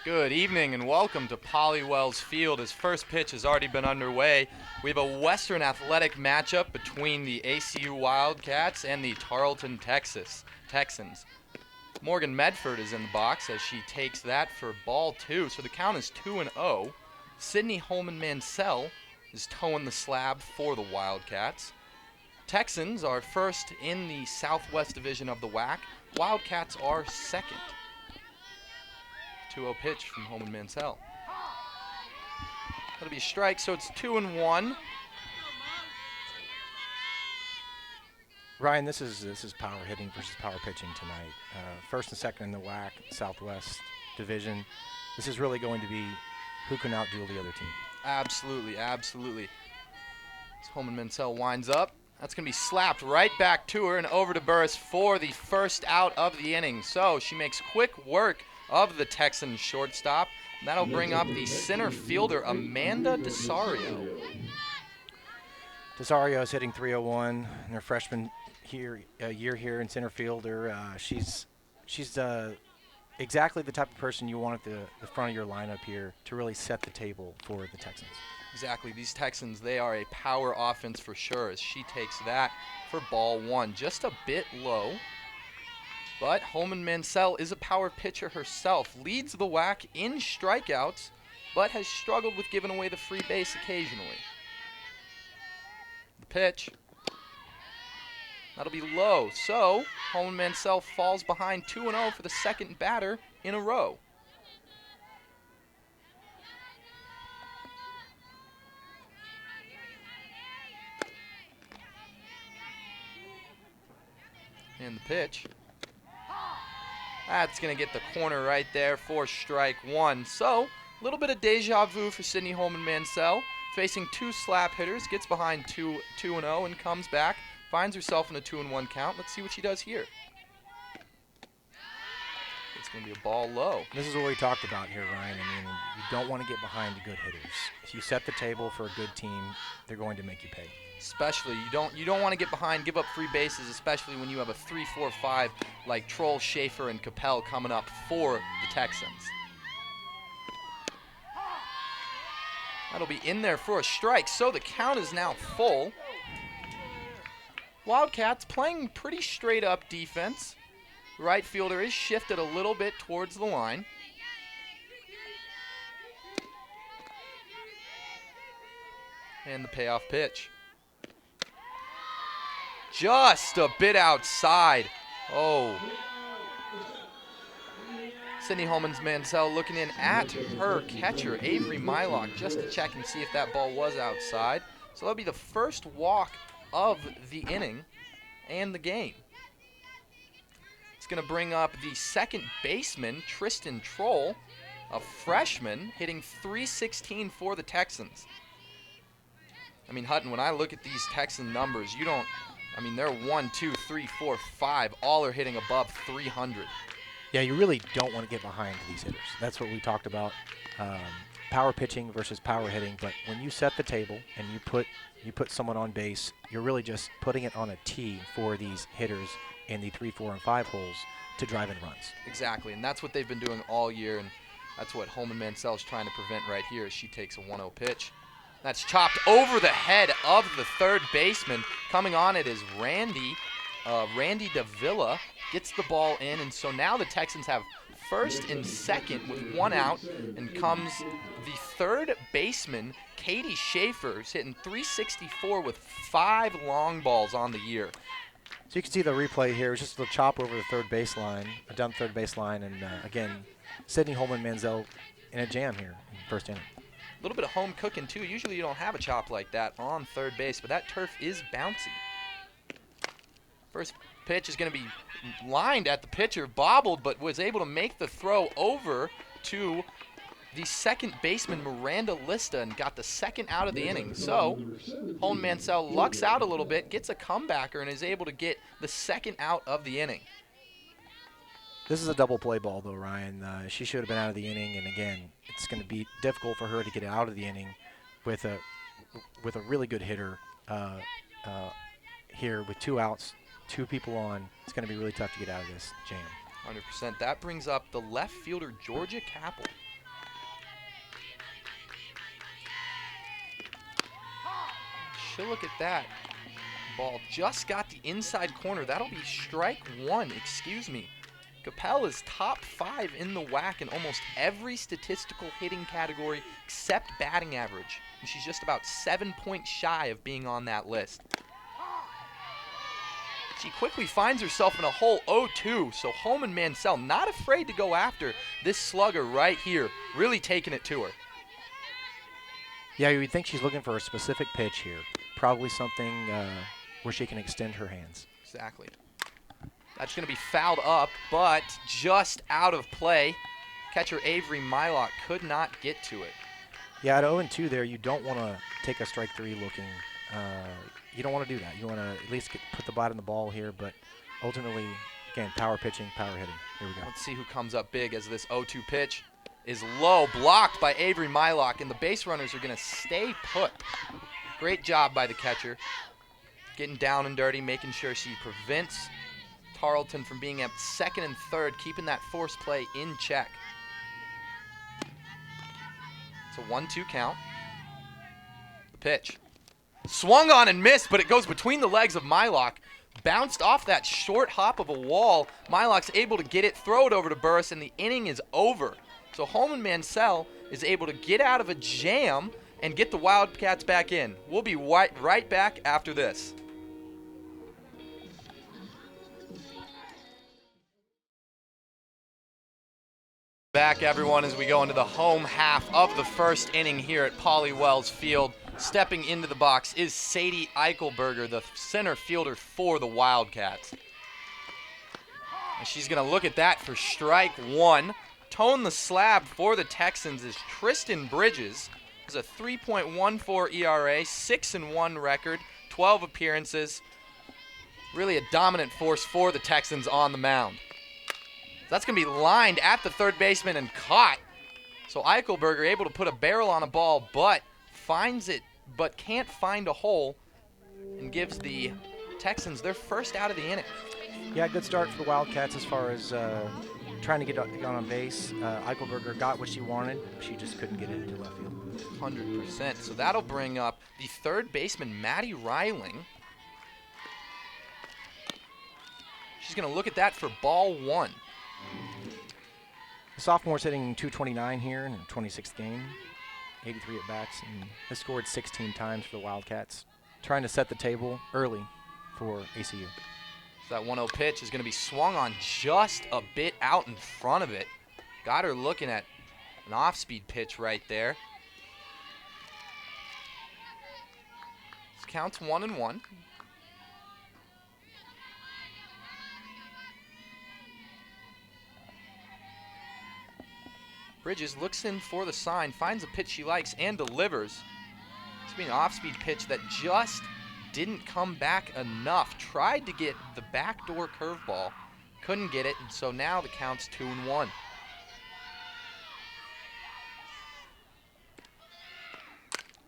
Good evening and welcome to Pollywell's Field. His first pitch has already been underway. We have a Western Athletic matchup between the ACU Wildcats and the Tarleton Texans. Morgan Medford is in the box as she takes that for ball 2, so the count is 2-0. Sydney Holman Mansell is towing the slab for the Wildcats. Texans are first in the Southwest Division of the WAC. Wildcats are second. 2-0 pitch from Holman Mansell. That'll be a strike, so it's 2-1. Ryan, this is power hitting versus power pitching tonight. First and second in the WAC Southwest Division. This is really going to be who can outduel the other team. Absolutely, absolutely. As Holman Mansell winds up, that's going to be slapped right back to her and over to Burris for the first out of the inning. So she makes quick work of the Texans shortstop. That'll bring up the center fielder, Amanda DeSario. DeSario is hitting .301 in her freshman year here in center fielder. She's exactly the type of person you want at the front of your lineup here to really set the table for the Texans. Exactly. These Texans, they are a power offense for sure as she takes that for ball 1. Just a bit low. But Holman Mansell is a power pitcher herself, leads the WAC in strikeouts, but has struggled with giving away the free base occasionally. The pitch. That'll be low. So Holman Mansell falls behind 2-0 for the second batter in a row. And the pitch. That's going to get the corner right there for strike 1. So, a little bit of deja vu for Sydney Holman Mansell. Facing 2 slap hitters, gets behind 2-0 and comes back. Finds herself in a 2-1 count. Let's see what she does here. It's going to be a ball low. This is what we talked about here, Ryan. I mean, you don't want to get behind the good hitters. If you set the table for a good team, they're going to make you pay. Especially, you don't want to get behind, give up free bases, especially when you have a 3-4-5 like Troll, Schaefer, and Capel coming up for the Texans. That'll be in there for a strike, so the count is now full. Wildcats playing pretty straight up defense. Right fielder is shifted a little bit towards the line. And the payoff pitch. Just a bit outside. Oh. Sydney Holman Mansell looking in at her catcher, Avery Mylock, just to check and see if that ball was outside. So that'll be the first walk of the inning and the game. It's going to bring up the second baseman, Tristan Troll, a freshman, hitting .316 for the Texans. I mean, Hutton, when I look at these Texan numbers, they're 1, 2, 3, 4, 5. All are hitting above 300. Yeah, you really don't want to get behind these hitters. That's what we talked about, power pitching versus power hitting. But when you set the table and you put someone on base, you're really just putting it on a tee for these hitters in the 3, 4, and 5 holes to drive in runs. Exactly, and that's what they've been doing all year, and that's what Holman Mansell is trying to prevent right here as she takes a 1-0 pitch. That's chopped over the head of the third baseman. Coming on it is Randy Davila. Gets the ball in, and so now the Texans have first and second with 1 out, and comes the third baseman, Katie Schaefer, who's hitting .364 with 5 long balls on the year. So you can see the replay here. It's just a chop over the third baseline, down the third baseline, and again, Sydney Holman Mansell in a jam here in the first inning. A little bit of home cooking, too. Usually you don't have a chop like that on third base, but that turf is bouncy. First pitch is going to be lined at the pitcher, bobbled, but was able to make the throw over to the second baseman, Miranda Lista, and got the second out of the inning. So Holman Mansell lucks out a little bit, gets a comebacker, and is able to get the second out of the inning. This is a double play ball, though, Ryan. She should have been out of the inning, and again, it's going to be difficult for her to get out of the inning with a really good hitter here with 2 outs, 2 people on. It's going to be really tough to get out of this jam. 100%. That brings up the left fielder, Georgia Capel. she'll look at that. Ball just got the inside corner. That'll be strike one, excuse me. Capel is top 5 in the WAC in almost every statistical hitting category except batting average. And she's just about 7 points shy of being on that list. She quickly finds herself in a hole 0-2, so Holman Mansell not afraid to go after this slugger right here, really taking it to her. Yeah, you would think she's looking for a specific pitch here. Probably something where she can extend her hands. Exactly. That's going to be fouled up, but just out of play. Catcher Avery Mylock could not get to it. Yeah, at 0-2 there, you don't want to take a strike 3 looking. You don't want to do that. You want to at least put the bite on the ball here, but ultimately, again, power pitching, power hitting. Here we go. Let's see who comes up big as this 0-2 pitch is low, blocked by Avery Mylock, and the base runners are going to stay put. Great job by the catcher. Getting down and dirty, making sure she prevents Tarleton from being at second and third, keeping that force play in check. It's a 1-2 count. The pitch. Swung on and missed, but it goes between the legs of Mylock. Bounced off that short hop of a wall. Mylock's able to get it, throw it over to Burris, and the inning is over. So Holman Mansell is able to get out of a jam and get the Wildcats back in. We'll be right back after this. Back, everyone, as we go into the home half of the first inning here at Pauley Wells Field. Stepping into the box is Sadie Eichelberger, the center fielder for the Wildcats. And she's going to look at that for strike one. Tone the slab for the Texans is Tristan Bridges. Has a 3.14 ERA, 6-1 record, 12 appearances. Really a dominant force for the Texans on the mound. That's going to be lined at the third baseman and caught. So Eichelberger able to put a barrel on a ball, but finds it, but can't find a hole, and gives the Texans their first out of the inning. Yeah, good start for the Wildcats as far as trying to get on base. Eichelberger got what she wanted. She just couldn't get it into left field. 100%. So that'll bring up the third baseman, Maddie Reiling. She's going to look at that for ball one. The sophomore's hitting .229 here in her 26th game. 83 at-bats, and has scored 16 times for the Wildcats. Trying to set the table early for ACU. So that 1-0 pitch is going to be swung on just a bit out in front of it. Got her looking at an off-speed pitch right there. This counts 1-1. Bridges looks in for the sign, finds a pitch she likes, and delivers. It's going to be an off-speed pitch that just didn't come back enough. Tried to get the backdoor curveball, couldn't get it, and so now the count's 2-1.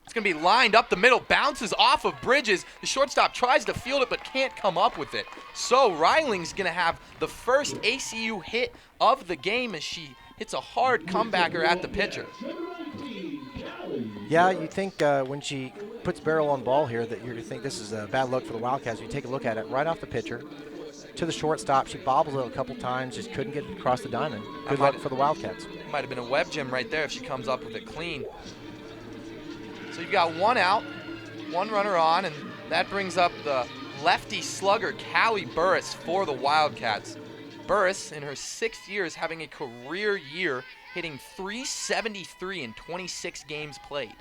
It's going to be lined up the middle, bounces off of Bridges. The shortstop tries to field it but can't come up with it. So Reiling's going to have the first ACU hit of the game as she hits a hard comebacker at the pitcher. Yeah, you think when she puts barrel on ball here that you're going to think this is a bad luck for the Wildcats. You take a look at it, right off the pitcher to the shortstop. She bobbles it a couple times, just couldn't get it across the diamond. Good luck for the Wildcats. Might have been a web gem right there if she comes up with it clean. So you've got one out, one runner on, and that brings up the lefty slugger, Callie Burris, for the Wildcats. Burris, in her 6th year, is having a career year, hitting .373 in 26 games played.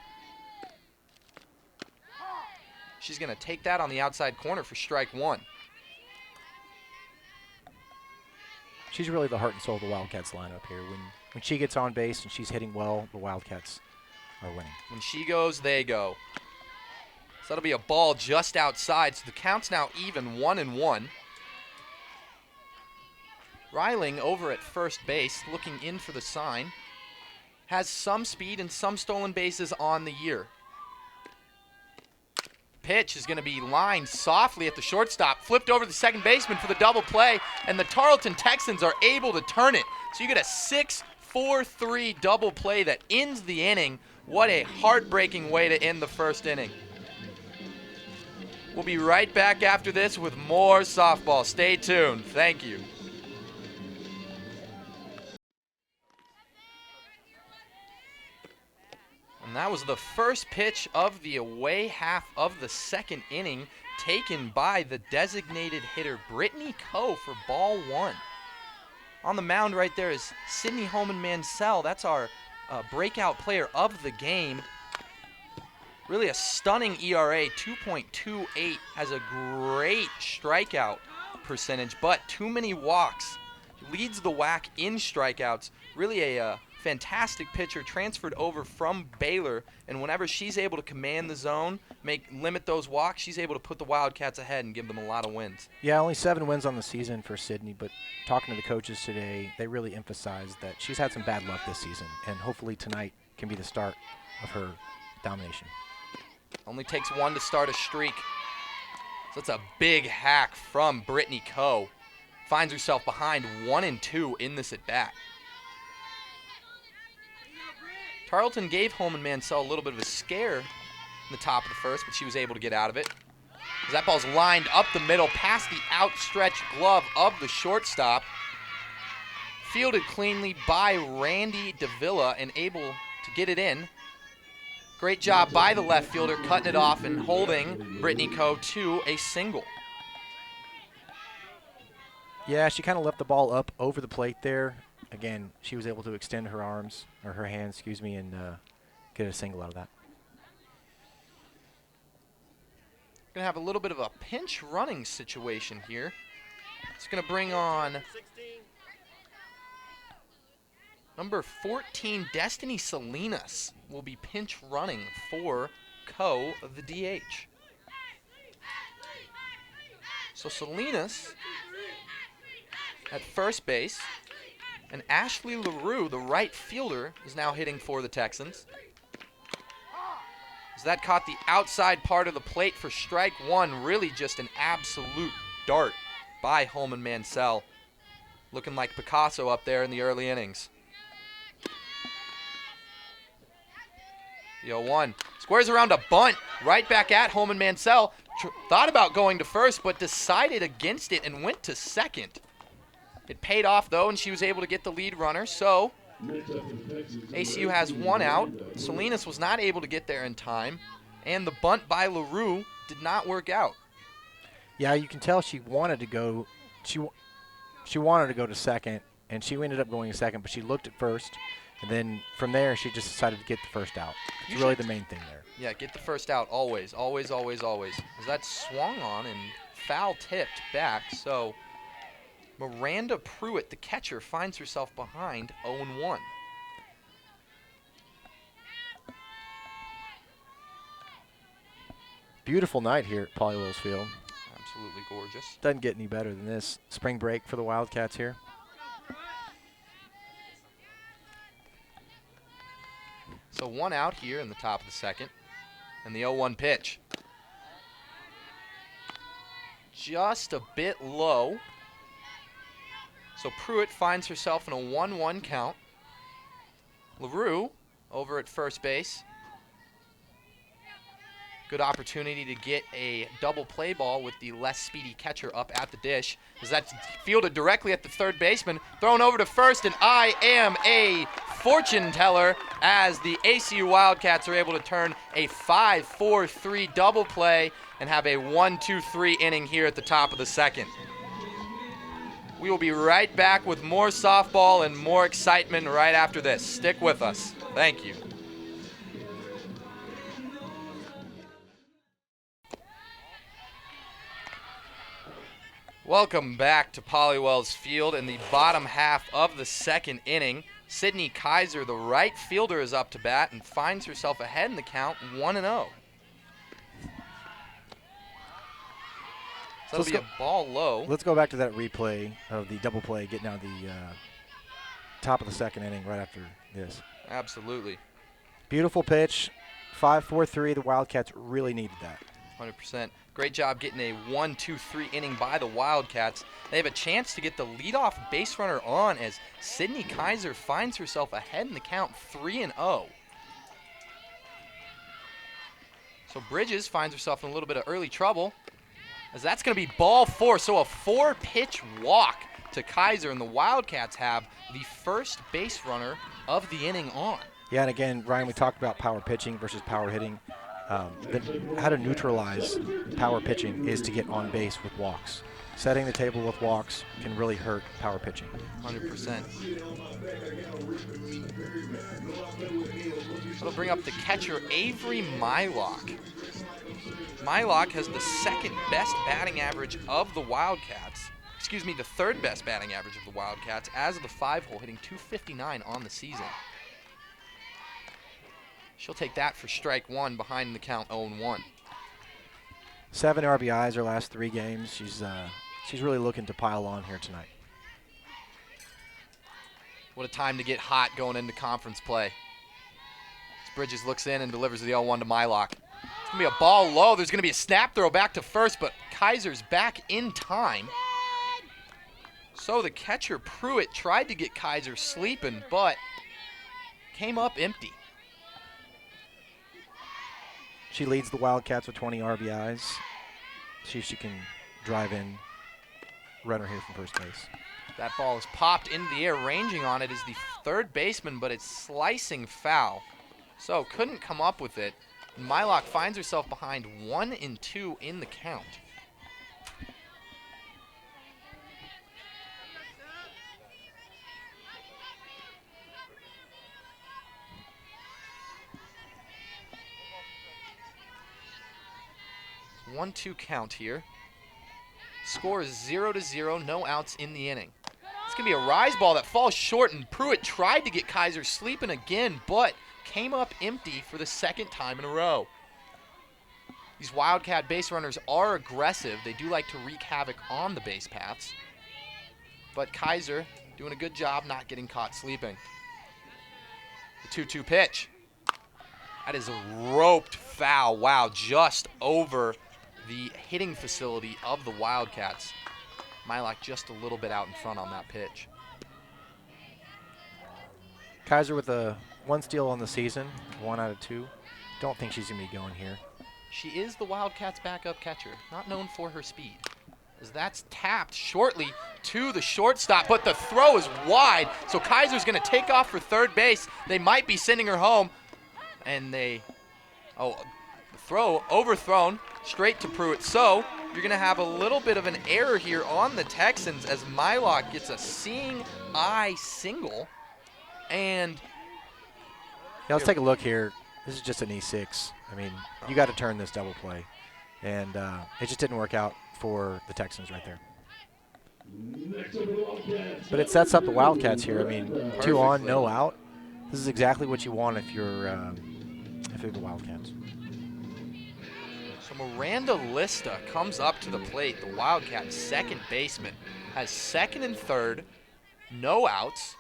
She's going to take that on the outside corner for strike one. She's really the heart and soul of the Wildcats lineup here. When she gets on base and she's hitting well, the Wildcats are winning. When she goes, they go. So that'll be a ball just outside. So the count's now even, 1-1. Reiling over at first base, looking in for the sign. Has some speed and some stolen bases on the year. Pitch is going to be lined softly at the shortstop, flipped over to the second baseman for the double play, and the Tarleton Texans are able to turn it. So you get a 6-4-3 double play that ends the inning. What a heartbreaking way to end the first inning. We'll be right back after this with more softball. Stay tuned. Thank you. And that was the first pitch of the away half of the second inning, taken by the designated hitter, Brittany Coe, for ball one. On the mound right there is Sydney Holman Mansell. That's our breakout player of the game. Really a stunning ERA, 2.28, has a great strikeout percentage, but too many walks. Leads the WAC in strikeouts. Really a fantastic pitcher, transferred over from Baylor, and whenever she's able to command the zone, limit those walks, she's able to put the Wildcats ahead and give them a lot of wins. Yeah, only 7 wins on the season for Sydney, but talking to the coaches today, they really emphasized that she's had some bad luck this season, and hopefully tonight can be the start of her domination. Only takes one to start a streak. So it's a big hack from Brittany Coe. Finds herself behind 1-2 in this at-bat. Tarleton gave Holman Mansell a little bit of a scare in the top of the first, but she was able to get out of it. As that ball's lined up the middle past the outstretched glove of the shortstop. Fielded cleanly by Randy Davila and able to get it in. Great job by the left fielder, cutting it off and holding Brittany Coe to a single. Yeah, she kind of left the ball up over the plate there. Again, she was able to extend her arms, or her hands, excuse me, and get a single out of that. Going to have a little bit of a pinch running situation here. It's going to bring on number 14, Destiny Salinas, will be pinch running for Coe of the DH. So Salinas at first base, and Ashley LaRue, the right fielder, is now hitting for the Texans. As that caught the outside part of the plate for strike one, really just an absolute dart by Holman Mansell. Looking like Picasso up there in the early innings. The 0-1. Squares around a bunt right back at Holman Mansell. Thought about going to first, but decided against it and went to second. It paid off, though, and she was able to get the lead runner. So ACU has one out. Salinas was not able to get there in time, and the bunt by LaRue did not work out. Yeah, you can tell she wanted to go. She wanted to go to second, and she ended up going to second, but she looked at first. And then from there, she just decided to get the first out. It's really the main thing there. Yeah, get the first out always, always, always, always. As that swung on and foul tipped back, so Miranda Pruitt, the catcher, finds herself behind 0-1. Beautiful night here at Polly Wills Field. Absolutely gorgeous. Doesn't get any better than this. Spring break for the Wildcats here. So one out here in the top of the second, and the 0-1 pitch. Just a bit low. So Pruitt finds herself in a 1-1 count. LaRue over at first base. Good opportunity to get a double play ball with the less speedy catcher up at the dish. As that's fielded directly at the third baseman. Thrown over to first, and I am a fortune teller as the ACU Wildcats are able to turn a 5-4-3 double play and have a 1-2-3 inning here at the top of the second. We will be right back with more softball and more excitement right after this. Stick with us. Thank you. Welcome back to Polly Wells Field in the bottom half of the second inning. Sydney Kaiser, the right fielder, is up to bat and finds herself ahead in the count, 1-0. So that'll be a ball low. Let's go back to that replay of the double play, getting out the top of the second inning right after this. Absolutely. Beautiful pitch, 5-4-3. The Wildcats really needed that. 100%. Great job getting a 1-2-3 inning by the Wildcats. They have a chance to get the leadoff base runner on as Sydney Kaiser finds herself ahead in the count, 3-0. So Bridges finds herself in a little bit of early trouble. as that's going to be ball 4. So a 4-pitch walk to Kaiser, and the Wildcats have the first base runner of the inning on. Yeah, and again, Ryan, we talked about power pitching versus power hitting. How to neutralize power pitching is to get on base with walks. Setting the table with walks can really hurt power pitching. 100%. That'll bring up the catcher, Avery Mylock. Mylock has the second best batting average of the Wildcats. Excuse me, the third best batting average of the Wildcats as of the 5-hole, hitting .259 on the season. She'll take that for strike 1 behind the count 0-1. 7 RBIs her last 3 games. She's really looking to pile on here tonight. What a time to get hot going into conference play. As Bridges looks in and delivers the 0-1 to Mylock. It's going to be a ball low. There's going to be a snap throw back to first, but Kaiser's back in time. So the catcher, Pruitt, tried to get Kaiser sleeping, but came up empty. She leads the Wildcats with 20 RBIs. See if she can drive in runner here from first base. That ball is popped into the air. Ranging on it is the third baseman, but it's slicing foul. So couldn't come up with it. Mylock finds herself behind 1-2 in the count. It's 1-2 count here. Score is 0-0, no outs in the inning. It's going to be a rise ball that falls short, and Pruitt tried to get Kaiser sleeping again, but came up empty for the second time in a row. These Wildcat base runners are aggressive. They do like to wreak havoc on the base paths. But Kaiser doing a good job not getting caught sleeping. The 2-2 pitch. That is a roped foul. Wow, just over the hitting facility of the Wildcats. Mylock just a little bit out in front on that pitch. Kaiser with a 1 steal on the season, 1 out of 2. Don't think she's going to be going here. She is the Wildcats' backup catcher, not known for her speed. As that's tapped shortly to the shortstop, but the throw is wide, so Kaiser's going to take off for third base. They might be sending her home, and the throw overthrown straight to Pruitt. So you're going to have a little bit of an error here on the Texans as Mylock gets a seeing eye single. And yeah, let's take a look here. This is just an E6. I mean, you got to turn this double play. And it just didn't work out for the Texans right there. But it sets up the Wildcats here. I mean, Perfectly. 2 on, no out. This is exactly what you want if you're the Wildcats. so Miranda Lista comes up to the plate. The Wildcats' second baseman has second and third, no outs.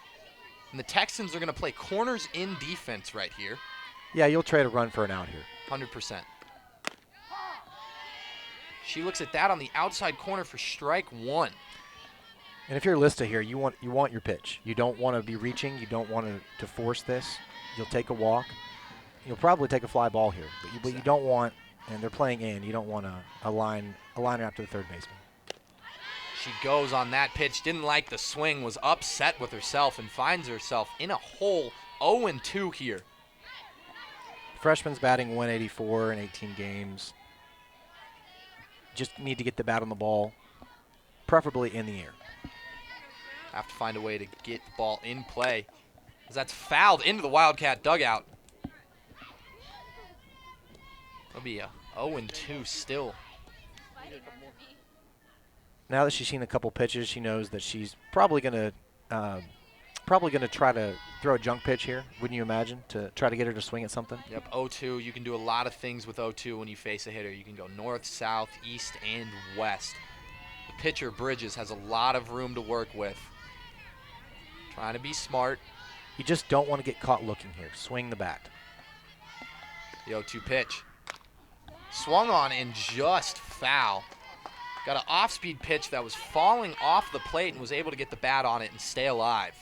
And the Texans are going to play corners in defense right here. Yeah, you'll trade a run for an out here. 100%. She looks at that on the outside corner for strike 1. And if you're Lista here, you want your pitch. You don't want to be reaching. You don't want to force this. You'll take a walk. You'll probably take a fly ball here. But you don't want, and they're playing in, you don't want a liner after the third baseman. She goes on that pitch, didn't like the swing, was upset with herself, and finds herself in a hole 0-2 here. Freshman's batting 184 in 18 games. Just need to get the bat on the ball, preferably in the air. Have to find a way to get the ball in play, as that's fouled into the Wildcat dugout. It'll be a 0-2 still. Now that she's seen a couple pitches, she knows that she's probably gonna try to throw a junk pitch here. Wouldn't you imagine, to try to get her to swing at something? Yep, 0-2. You can do a lot of things with 0-2 when you face a hitter. You can go north, south, east, and west. The pitcher, Bridges, has a lot of room to work with. Trying to be smart. You just don't want to get caught looking here. Swing the bat. The 0-2 pitch. Swung on and just foul. Got an off-speed pitch that was falling off the plate and was able to get the bat on it and stay alive.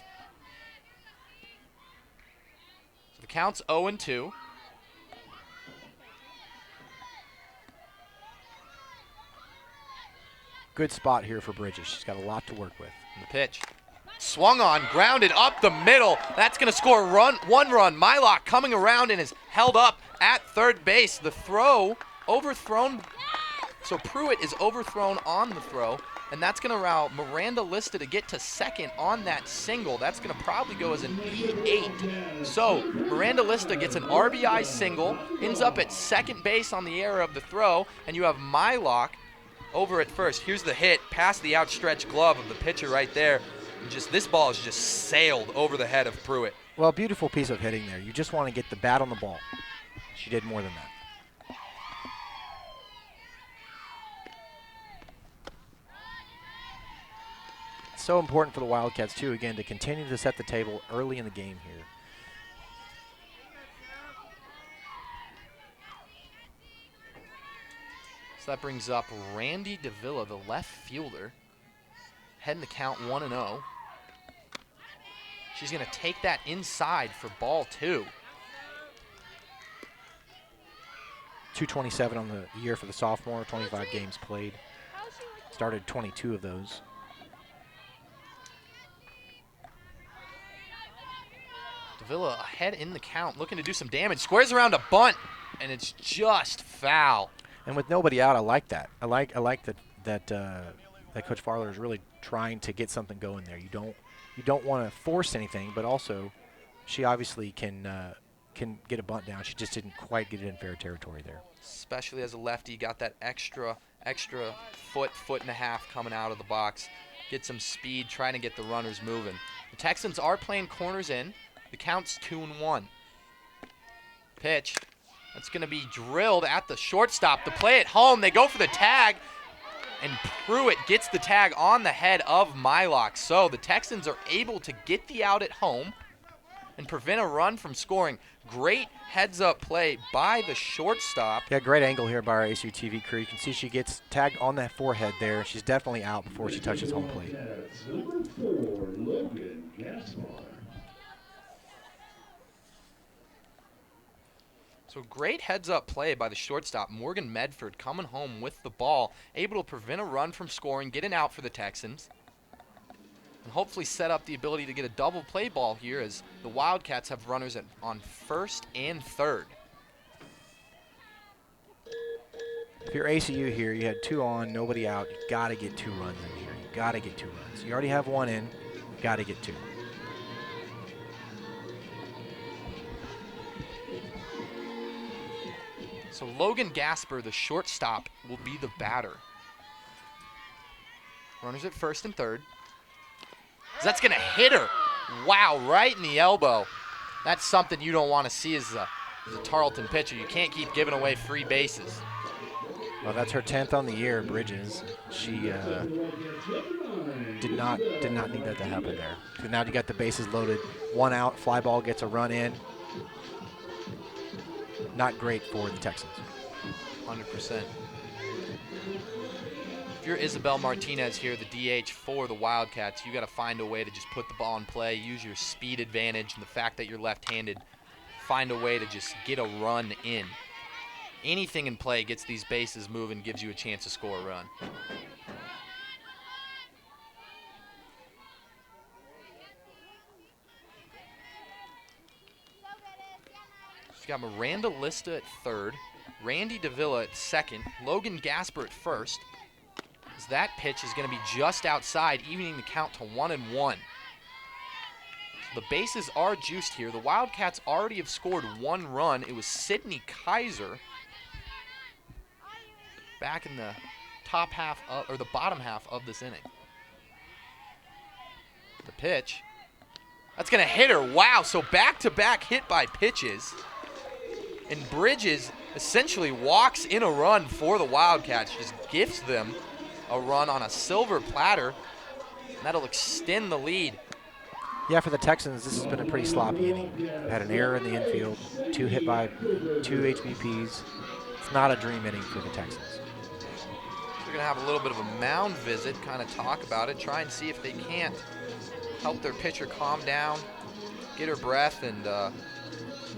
So the count's 0-2. good spot here for Bridges. She's got a lot to work with. And the pitch. Swung on, grounded up the middle. That's going to score one run. Mylock coming around and is held up at third base. The throw overthrown. So Pruitt is overthrown on the throw, and that's going to allow Miranda Lista to get to second on that single. That's going to probably go as an E8. So Miranda Lista gets an RBI single, ends up at second base on the error of the throw, and you have Mylock over at first. Here's the hit past the outstretched glove of the pitcher right there. This ball is just sailed over the head of Pruitt. Well, beautiful piece of hitting there. You just want to get the bat on the ball. She did more than that. It's so important for the Wildcats, too, again, to continue to set the table early in the game here. So that brings up Randy Davila, the left fielder, heading the count 1-0. She's going to take that inside for ball 2. 227 on the year for the sophomore, 25 games played. Started 22 of those. Davila ahead in the count, looking to do some damage. Squares around a bunt, and it's just foul. And with nobody out, I like that. I like that Coach Farler is really trying to get something going there. You don't want to force anything, but also she obviously can get a bunt down. She just didn't quite get it in fair territory there. Especially as a lefty, got that extra foot and a half coming out of the box. Get some speed, trying to get the runners moving. The Texans are playing corners in. The count's 2-1. Pitch. That's going to be drilled at the shortstop. The play at home, they go for the tag, and Pruitt gets the tag on the head of Mylock. So the Texans are able to get the out at home and prevent a run from scoring. Great heads-up play by the shortstop. Yeah, great angle here by our ACUTV crew. You can see she gets tagged on that forehead there. She's definitely out before she touches home plate. So great heads-up play by the shortstop, Morgan Medford, coming home with the ball, able to prevent a run from scoring, get an out for the Texans, and hopefully set up the ability to get a double play ball here as the Wildcats have runners on first and third. If you're ACU here, you had 2 on, nobody out. You got to get 2 runs in here. You got to get 2 runs. You already have 1 in. You got to get 2. So Logan Gasper, the shortstop, will be the batter. Runners at first and third. That's going to hit her. Wow, right in the elbow. That's something you don't want to see as a Tarleton pitcher. You can't keep giving away free bases. Well, that's her 10th on the year, Bridges. She did not need that to happen there. So now you got the bases loaded. 1 out, fly ball gets a run in. Not great for the Texans. 100%. If you're Isabel Martinez here, the DH for the Wildcats, you got to find a way to just put the ball in play, use your speed advantage, and the fact that you're left-handed, find a way to just get a run in. Anything in play gets these bases moving, gives you a chance to score a run. We've got Miranda Lista at third, Randy Davila at second, Logan Gasper at first. As that pitch is going to be just outside, evening the count to 1-1. The bases are juiced here. The Wildcats already have scored 1 run. It was Sydney Kaiser back in the top half of, or the bottom half of this inning. The pitch. That's going to hit her. Wow, so back-to-back hit by pitches. And Bridges essentially walks in a run for the Wildcats, just gifts them a run on a silver platter, and that'll extend the lead. Yeah, for the Texans, this has been a pretty sloppy inning. Had an error in the infield, 2 hit by 2 HBPs. It's not a dream inning for the Texans. They're going to have a little bit of a mound visit, kind of talk about it, try and see if they can't help their pitcher calm down, get her breath, and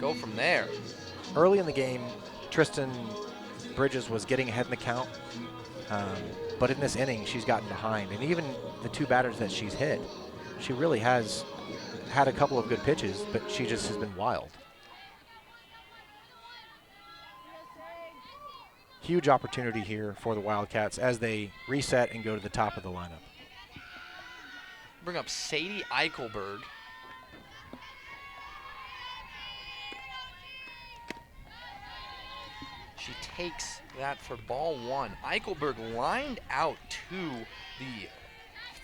go from there. Early in the game, Tristan Bridges was getting ahead in the count. But in this inning, she's gotten behind. And even the 2 batters that she's hit, she really has had a couple of good pitches, but she just has been wild. Huge opportunity here for the Wildcats as they reset and go to the top of the lineup. Bring up Sadie Eichelberg. She takes that for ball 1. Eichelberg lined out to the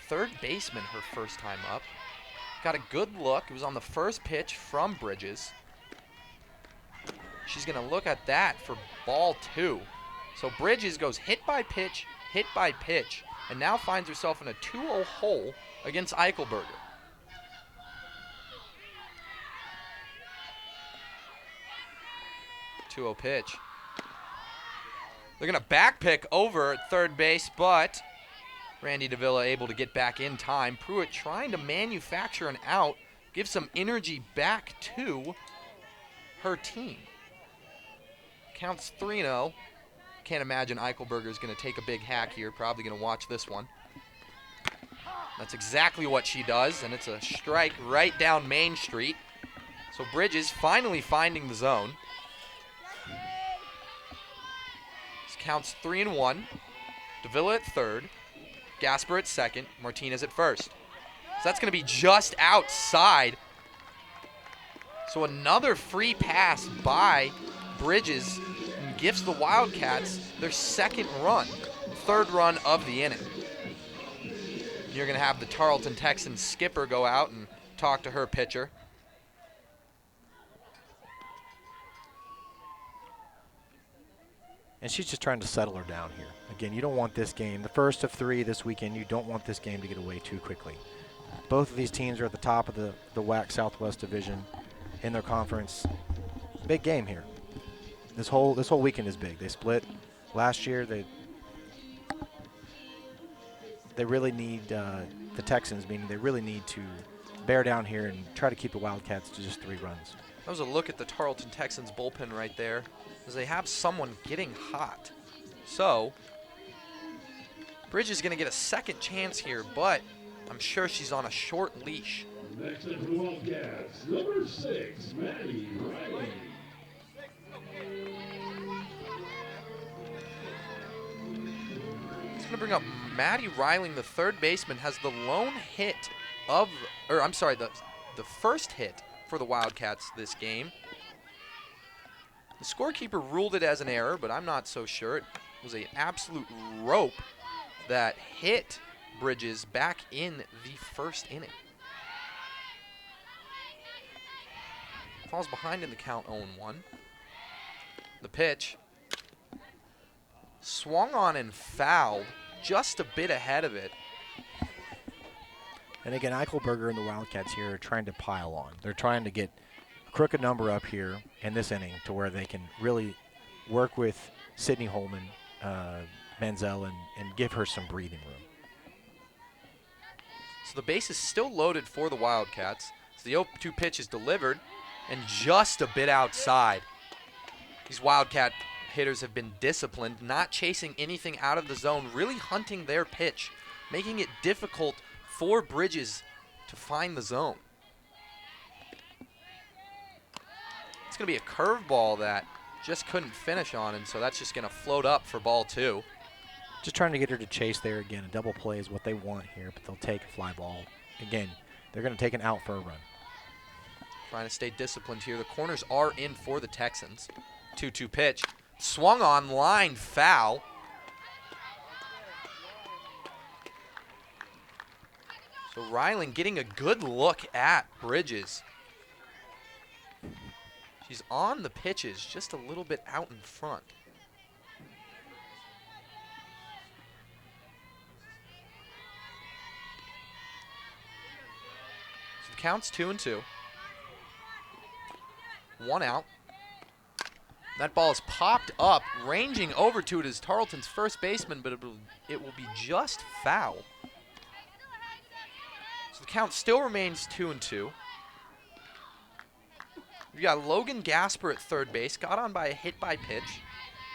third baseman her first time up. Got a good look. It was on the first pitch from Bridges. She's going to look at that for ball 2. So Bridges goes hit by pitch, and now finds herself in a 2-0 hole against Eichelberger. Two-0 pitch. They're going to back pick over at third base, but Randy Davila able to get back in time. Pruitt trying to manufacture an out, give some energy back to her team. Counts 3-0. Can't imagine Eichelberger is going to take a big hack here. Probably going to watch this one. That's exactly what she does, and it's a strike right down Main Street. So Bridges finally finding the zone. This counts 3-1. Davila at third. Gasper at second. Martinez at first. So that's going to be just outside. So another free pass by Bridges gives the Wildcats their second run, third run of the inning. You're going to have the Tarleton Texans skipper go out and talk to her pitcher. And she's just trying to settle her down here. Again, you don't want this game, the first of 3 this weekend, you don't want this game to get away too quickly. Both of these teams are at the top of the WAC Southwest Division in their conference. Big game here. This whole weekend is big. They split last year. They really need the Texans, meaning they really need to bear down here and try to keep the Wildcats to just 3 runs. That was a look at the Tarleton Texans bullpen right there, as they have someone getting hot. So Bridges is going to get a second chance here, but I'm sure she's on a short leash. Next up for the Wildcats, number 6, Maddie Riley. It's going to bring up Maddie Reiling, the third baseman, has the lone hit of, or I'm sorry, the first hit for the Wildcats this game. The scorekeeper ruled it as an error, but I'm not so sure. It was an absolute rope that hit Bridges back in the first inning. Falls behind in the count 0-1. The pitch. Swung on and fouled just a bit ahead of it. And again, Eichelberger and the Wildcats here are trying to pile on. They're trying to get a crooked number up here in this inning to where they can really work with Sydney Holman, Manziel, and give her some breathing room. So the base is still loaded for the Wildcats. So the 0-2 pitch is delivered and just a bit outside. These Wildcat hitters have been disciplined, not chasing anything out of the zone, really hunting their pitch, making it difficult for Bridges to find the zone. It's going to be a curveball that just couldn't finish on, and so that's just going to float up for ball 2. Just trying to get her to chase there again. A double play is what they want here, but they'll take a fly ball. Again, they're going to take an out for a run. Trying to stay disciplined here. The corners are in for the Texans. 2-2 pitch. Swung on, line foul. So Ryling getting a good look at Bridges. She's on the pitches, just a little bit out in front. So the count's 2-2. 1 out. That ball is popped up, ranging over to it is Tarleton's first baseman, but it will be just foul. So the count still remains 2-2. We've got Logan Gasper at third base, got on by a hit by pitch.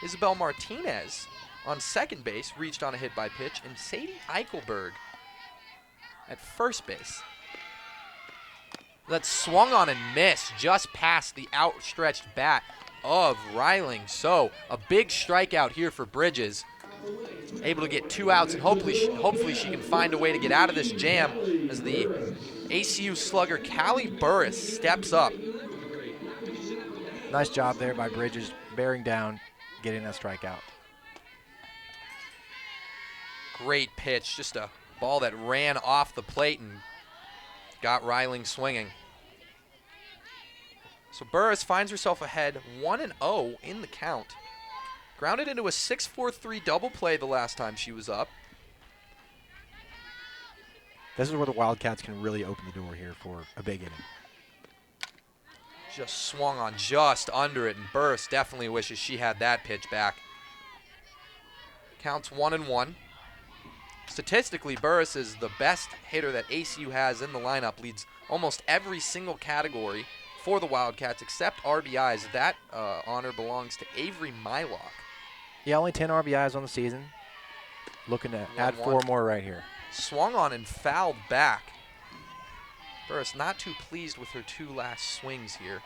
Isabel Martinez on second base reached on a hit by pitch, and Sadie Eichelberg at first base. That swung on and missed just past the outstretched bat of Reiling. So a big strikeout here for Bridges. Able to get 2 outs, and hopefully she can find a way to get out of this jam as the ACU slugger Callie Burris steps up. Nice job there by Bridges, bearing down, getting that strikeout. Great pitch, just a ball that ran off the plate and got Reiling swinging. So Burris finds herself ahead 1-0 in the count. Grounded into a 6-4-3 double play the last time she was up. This is where the Wildcats can really open the door here for a big inning. Just swung on just under it, and Burris definitely wishes she had that pitch back. Counts 1-1. Statistically, Burris is the best hitter that ACU has in the lineup, leads almost every single category for the Wildcats except RBIs. That honor belongs to Avery Mylock. Yeah, only 10 RBIs on the season. Looking to add 4 more right here. Swung on and fouled back. Burris not too pleased with her 2 last swings here.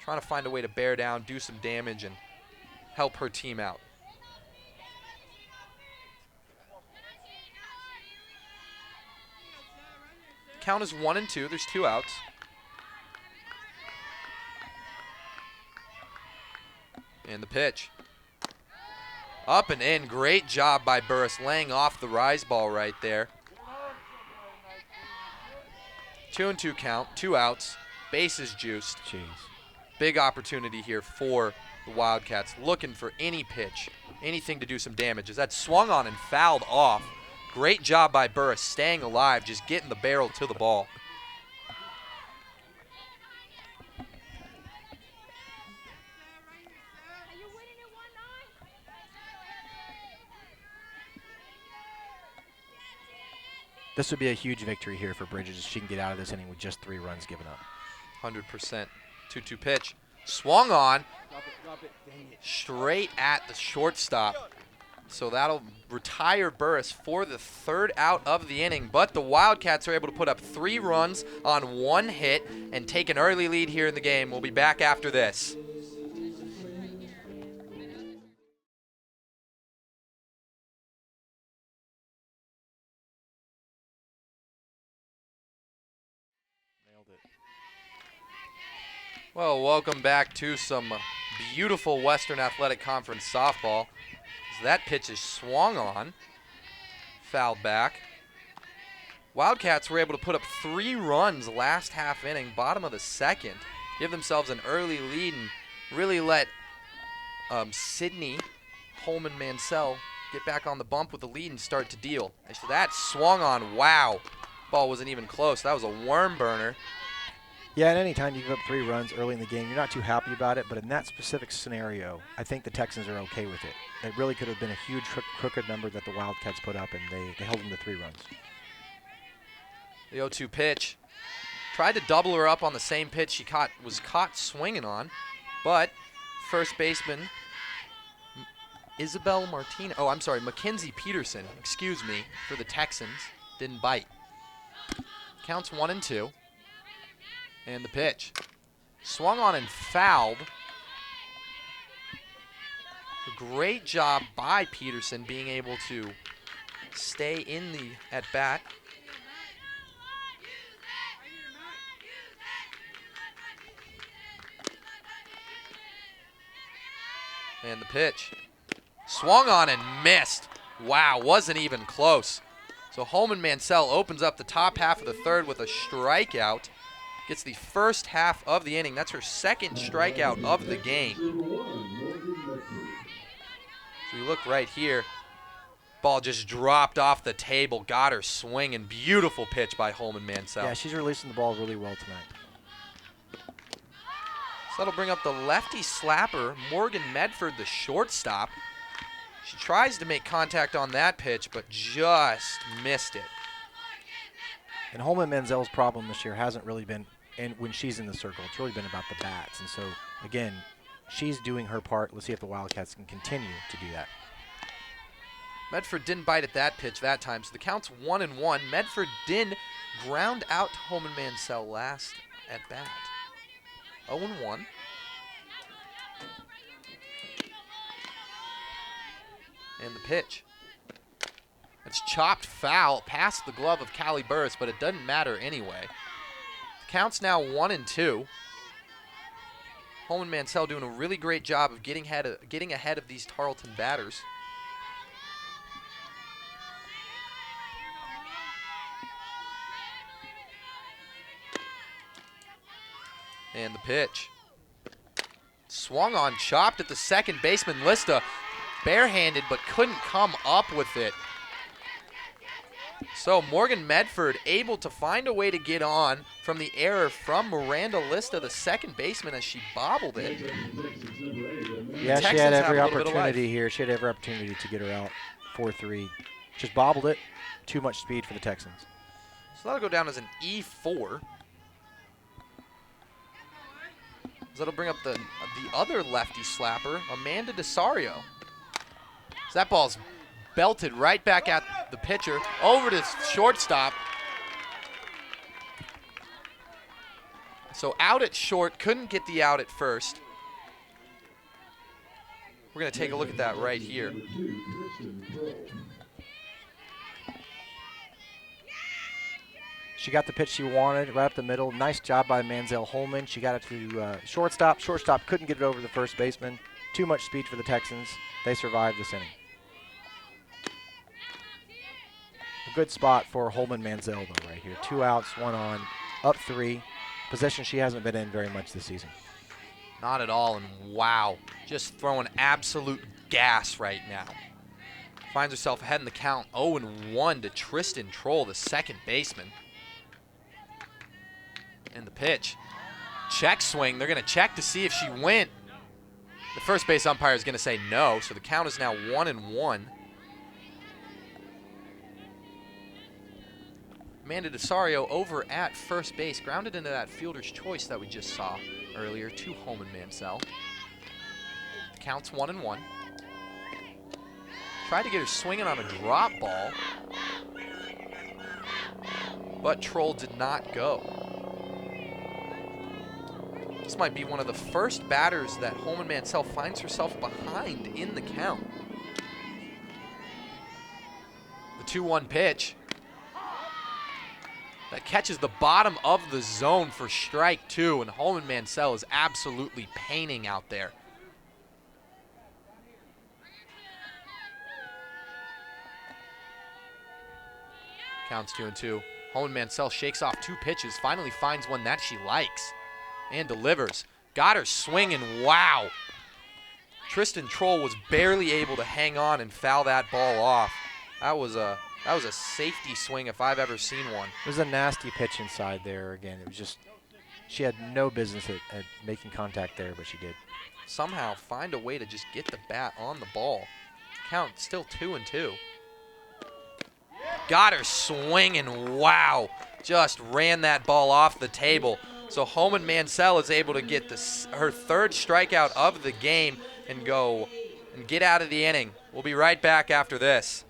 Trying to find a way to bear down, do some damage, and help her team out. Count is 1-2. There's 2 outs. And the pitch. Up and in. Great job by Burris laying off the rise ball right there. 2-2 count. 2 outs. Bases juiced. Jeez. Big opportunity here for the Wildcats. Looking for any pitch. Anything to do some damage. As that swung on and fouled off. Great job by Burris staying alive, just getting the barrel to the ball. This would be a huge victory here for Bridges if she can get out of this inning with just 3 runs given up. 100%. 2-2 pitch. Swung on. Straight at the shortstop. So that'll retire Burris for the 3rd out of the inning. But the Wildcats are able to put up 3 runs on 1 hit and take an early lead here in the game. We'll be back after this. Nailed it. Well, welcome back to some beautiful Western Athletic Conference softball. As that pitch is swung on, fouled back. Wildcats were able to put up 3 runs last half inning, bottom of the 2nd, give themselves an early lead and really let Sydney Holman Mansell get back on the bump with the lead and start to deal. So that swung on, wow. Ball wasn't even close. That was a worm burner. Yeah, and any time you give up 3 runs early in the game, you're not too happy about it, but in that specific scenario, I think the Texans are okay with it. It really could have been a huge crooked number that the Wildcats put up, and they held them to 3 runs. The 0-2 pitch. Tried to double her up on the same pitch she was caught swinging on, but first baseman Mackenzie Peterson, for the Texans, didn't bite. Counts 1-2. And the pitch. Swung on and fouled. A great job by Peterson being able to stay in the at-bat. And the pitch. Swung on and missed. Wow, wasn't even close. So Holman Mansell opens up the top half of the 3rd with a strikeout. Gets the first half of the inning. That's her 2nd strikeout of the game. So we look right here. Ball just dropped off the table. Got her swinging. Beautiful pitch by Holman Mansell. Yeah, she's releasing the ball really well tonight. So that'll bring up the lefty slapper, Morgan Medford, the shortstop. She tries to make contact on that pitch, but just missed it. And Holman Mansell's problem this year hasn't really been, and when she's in the circle, it's really been about the bats. And so, again, she's doing her part. Let's see if the Wildcats can continue to do that. Medford didn't bite at that pitch that time, so the count's 1-1. Medford did ground out Holman Mansell last at bat. 0-1. And the pitch. It's chopped foul past the glove of Callie Burris, but it doesn't matter anyway. The count's now 1-2. Holman Mansell doing a really great job of getting ahead of these Tarleton batters. And the pitch. Swung on, chopped at the second baseman. Lista barehanded but couldn't come up with it. So Morgan Medford able to find a way to get on from the error from Miranda Lista, the second baseman, as she bobbled it. Yeah, she had every opportunity here. She had every opportunity to get her out 4-3. Just bobbled it. Too much speed for the Texans. So that'll go down as an E4. So that'll bring up the other lefty slapper, Amanda DeSario. So that ball's belted right back at the pitcher, over to shortstop. So out at short, couldn't get the out at first. We're going to take a look at that right here. She got the pitch she wanted right up the middle. Nice job by Mansell Holman. She got it to shortstop. Shortstop couldn't get it over the first baseman. Too much speed for the Texans. They survived this inning. A good spot for Holman Mansell, though, right here. 2 outs, 1 on, up 3. Position she hasn't been in very much this season. Not at all, and wow, just throwing absolute gas right now. Finds herself ahead in the count, 0-1 to Tristan Troll, the second baseman. And the pitch. Check swing. They're going to check to see if she went. The first base umpire is going to say no, so the count is now 1-1. Amanda DeSario over at first base, grounded into that fielder's choice that we just saw earlier to Holman Mansell. The count's 1-1. Tried to get her swinging on a drop ball, but Troll did not go. This might be one of the first batters that Holman Mansell finds herself behind in the count. The 2-1 pitch. That catches the bottom of the zone for strike 2, and Holman Mansell is absolutely painting out there. Counts 2-2. Holman Mansell shakes off 2 pitches, finally finds one that she likes, and delivers. Got her swinging, wow. Tristan Troll was barely able to hang on and foul that ball off. That was a safety swing if I've ever seen one. It was a nasty pitch inside there again. It was just, she had no business at making contact there, but she did. Somehow find a way to just get the bat on the ball. Count still 2-2. Got her swinging, wow. Just ran that ball off the table. So Holman Mansell is able to get her 3rd strikeout of the game and go and get out of the inning. We'll be right back after this.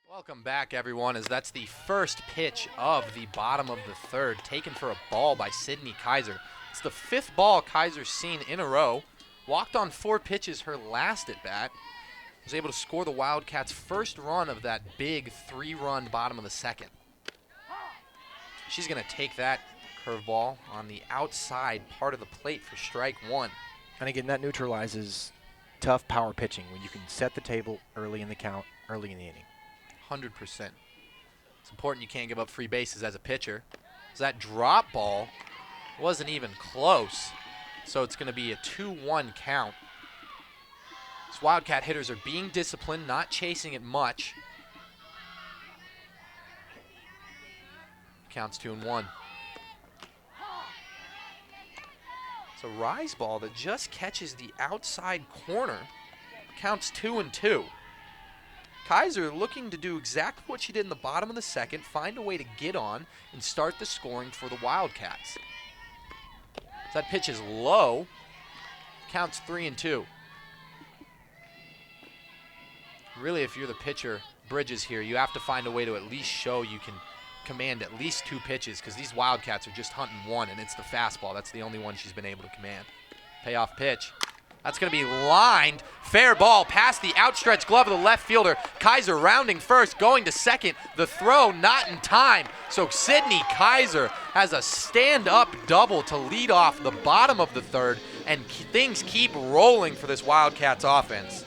Welcome back, everyone, as that's the first pitch of the bottom of the 3rd, taken for a ball by Sydney Kaiser. It's the 5th ball Kaiser's seen in a row. Walked on 4 pitches her last at bat. Was able to score the Wildcats' first run of that big 3-run bottom of the 2nd. She's going to take that curveball on the outside part of the plate for strike 1. And again, that neutralizes tough power pitching when you can set the table early in the count, early in the inning. 100%. It's important you can't give up free bases as a pitcher. So that drop ball wasn't even close. So it's going to be a 2-1 count. These Wildcat hitters are being disciplined, not chasing it much. Counts 2-1. It's a rise ball that just catches the outside corner. Counts 2-2. Kaiser looking to do exactly what she did in the bottom of the second, find a way to get on and start the scoring for the Wildcats. That pitch is low. Counts 3-2. Really, if you're the pitcher, Bridges here, you have to find a way to at least show you can command at least 2 pitches, because these Wildcats are just hunting one, and it's the fastball. That's the only one she's been able to command. Payoff pitch. That's going to be lined. Fair ball past the outstretched glove of the left fielder. Kaiser rounding first, going to second. The throw not in time. So Sadie Kaiser has a stand-up double to lead off the bottom of the third, and things keep rolling for this Wildcats offense.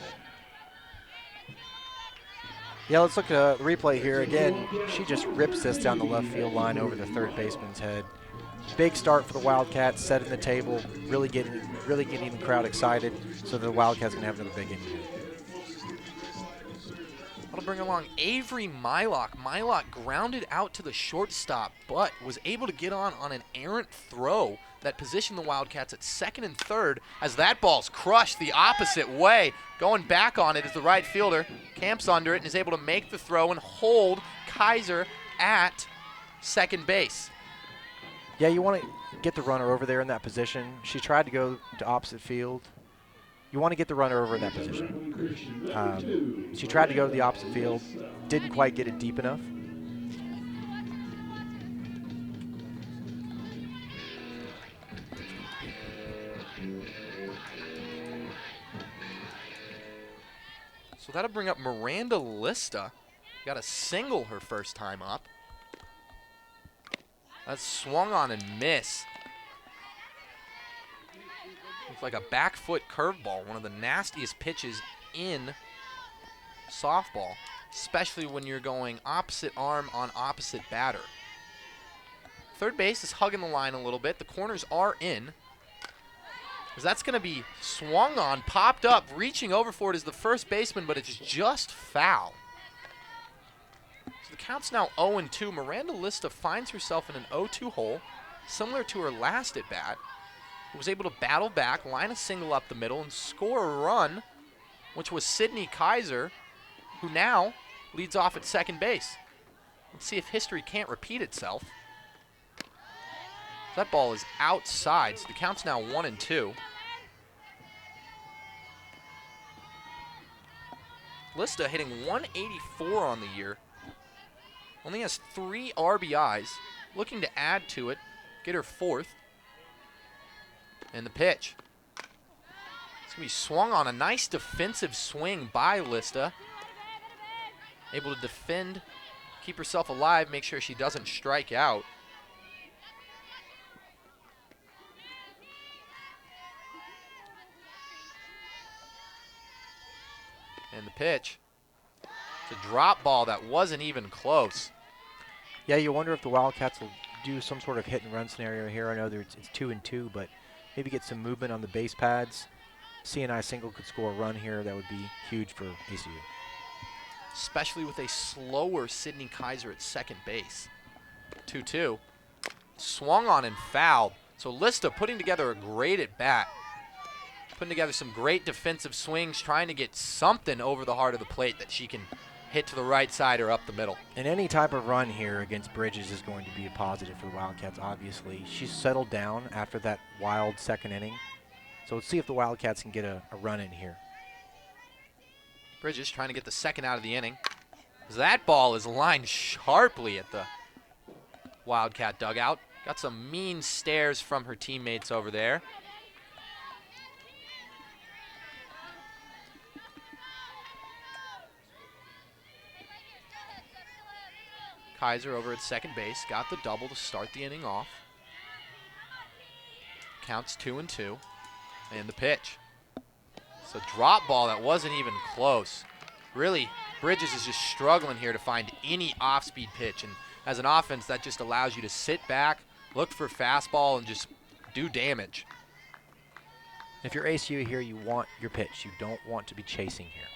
Yeah, let's look at the replay here. Again, she just rips this down the left field line over the third baseman's head. Big start for the Wildcats, setting the table, really getting the crowd excited, so the Wildcats can have another big inning. That'll bring along Avery Mylock. Mylock grounded out to the shortstop, but was able to get on an errant throw that positioned the Wildcats at second and third, as that ball's crushed the opposite way. Going back on it is the right fielder, camps under it, and is able to make the throw and hold Kaiser at second base. Yeah, you want to get the runner over there in that position. She tried to go to opposite field. You want to get the runner over in that position. She tried to go to the opposite field, didn't quite get it deep enough. So that'll bring up Miranda Lista. Got a single her first time up. That's swung on and miss. Looks like a back foot curveball, one of the nastiest pitches in softball, especially when you're going opposite arm on opposite batter. Third base is hugging the line a little bit. The corners are in. As that's going to be swung on, popped up, reaching over for it is the first baseman, but it's just foul. The count's now 0-2. Miranda Lista finds herself in an 0-2 hole, similar to her last at bat. Was able to battle back, line a single up the middle, and score a run, which was Sadie Kaiser, who now leads off at second base. Let's see if history can't repeat itself. That ball is outside, so the count's now 1-2. Lista hitting 184 on the year. Only has 3 RBIs. Looking to add to it, get her 4th. And the pitch. It's going to be swung on. A nice defensive swing by Lista. Able to defend, keep herself alive, make sure she doesn't strike out. And the pitch. It's a drop ball that wasn't even close. Yeah, you wonder if the Wildcats will do some sort of hit and run scenario here. I know it's 2-2, but maybe get some movement on the base pads. CNI single could score a run here. That would be huge for ACU. Especially with a slower Sadie Kaiser at second base. 2-2. Swung on and fouled. So Lista putting together a great at bat. Putting together some great defensive swings, trying to get something over the heart of the plate that she can hit to the right side or up the middle. And any type of run here against Bridges is going to be a positive for the Wildcats, obviously. She's settled down after that wild second inning. So let's see if the Wildcats can get a run in here. Bridges trying to get the second out of the inning. That ball is lined sharply at the Wildcat dugout. Got some mean stares from her teammates over there. Kaiser over at second base, got the double to start the inning off. Counts 2-2, and the pitch. It's a drop ball that wasn't even close. Really, Bridges is just struggling here to find any off-speed pitch, and as an offense, that just allows you to sit back, look for fastball, and just do damage. If you're ACU here, you want your pitch. You don't want to be chasing here.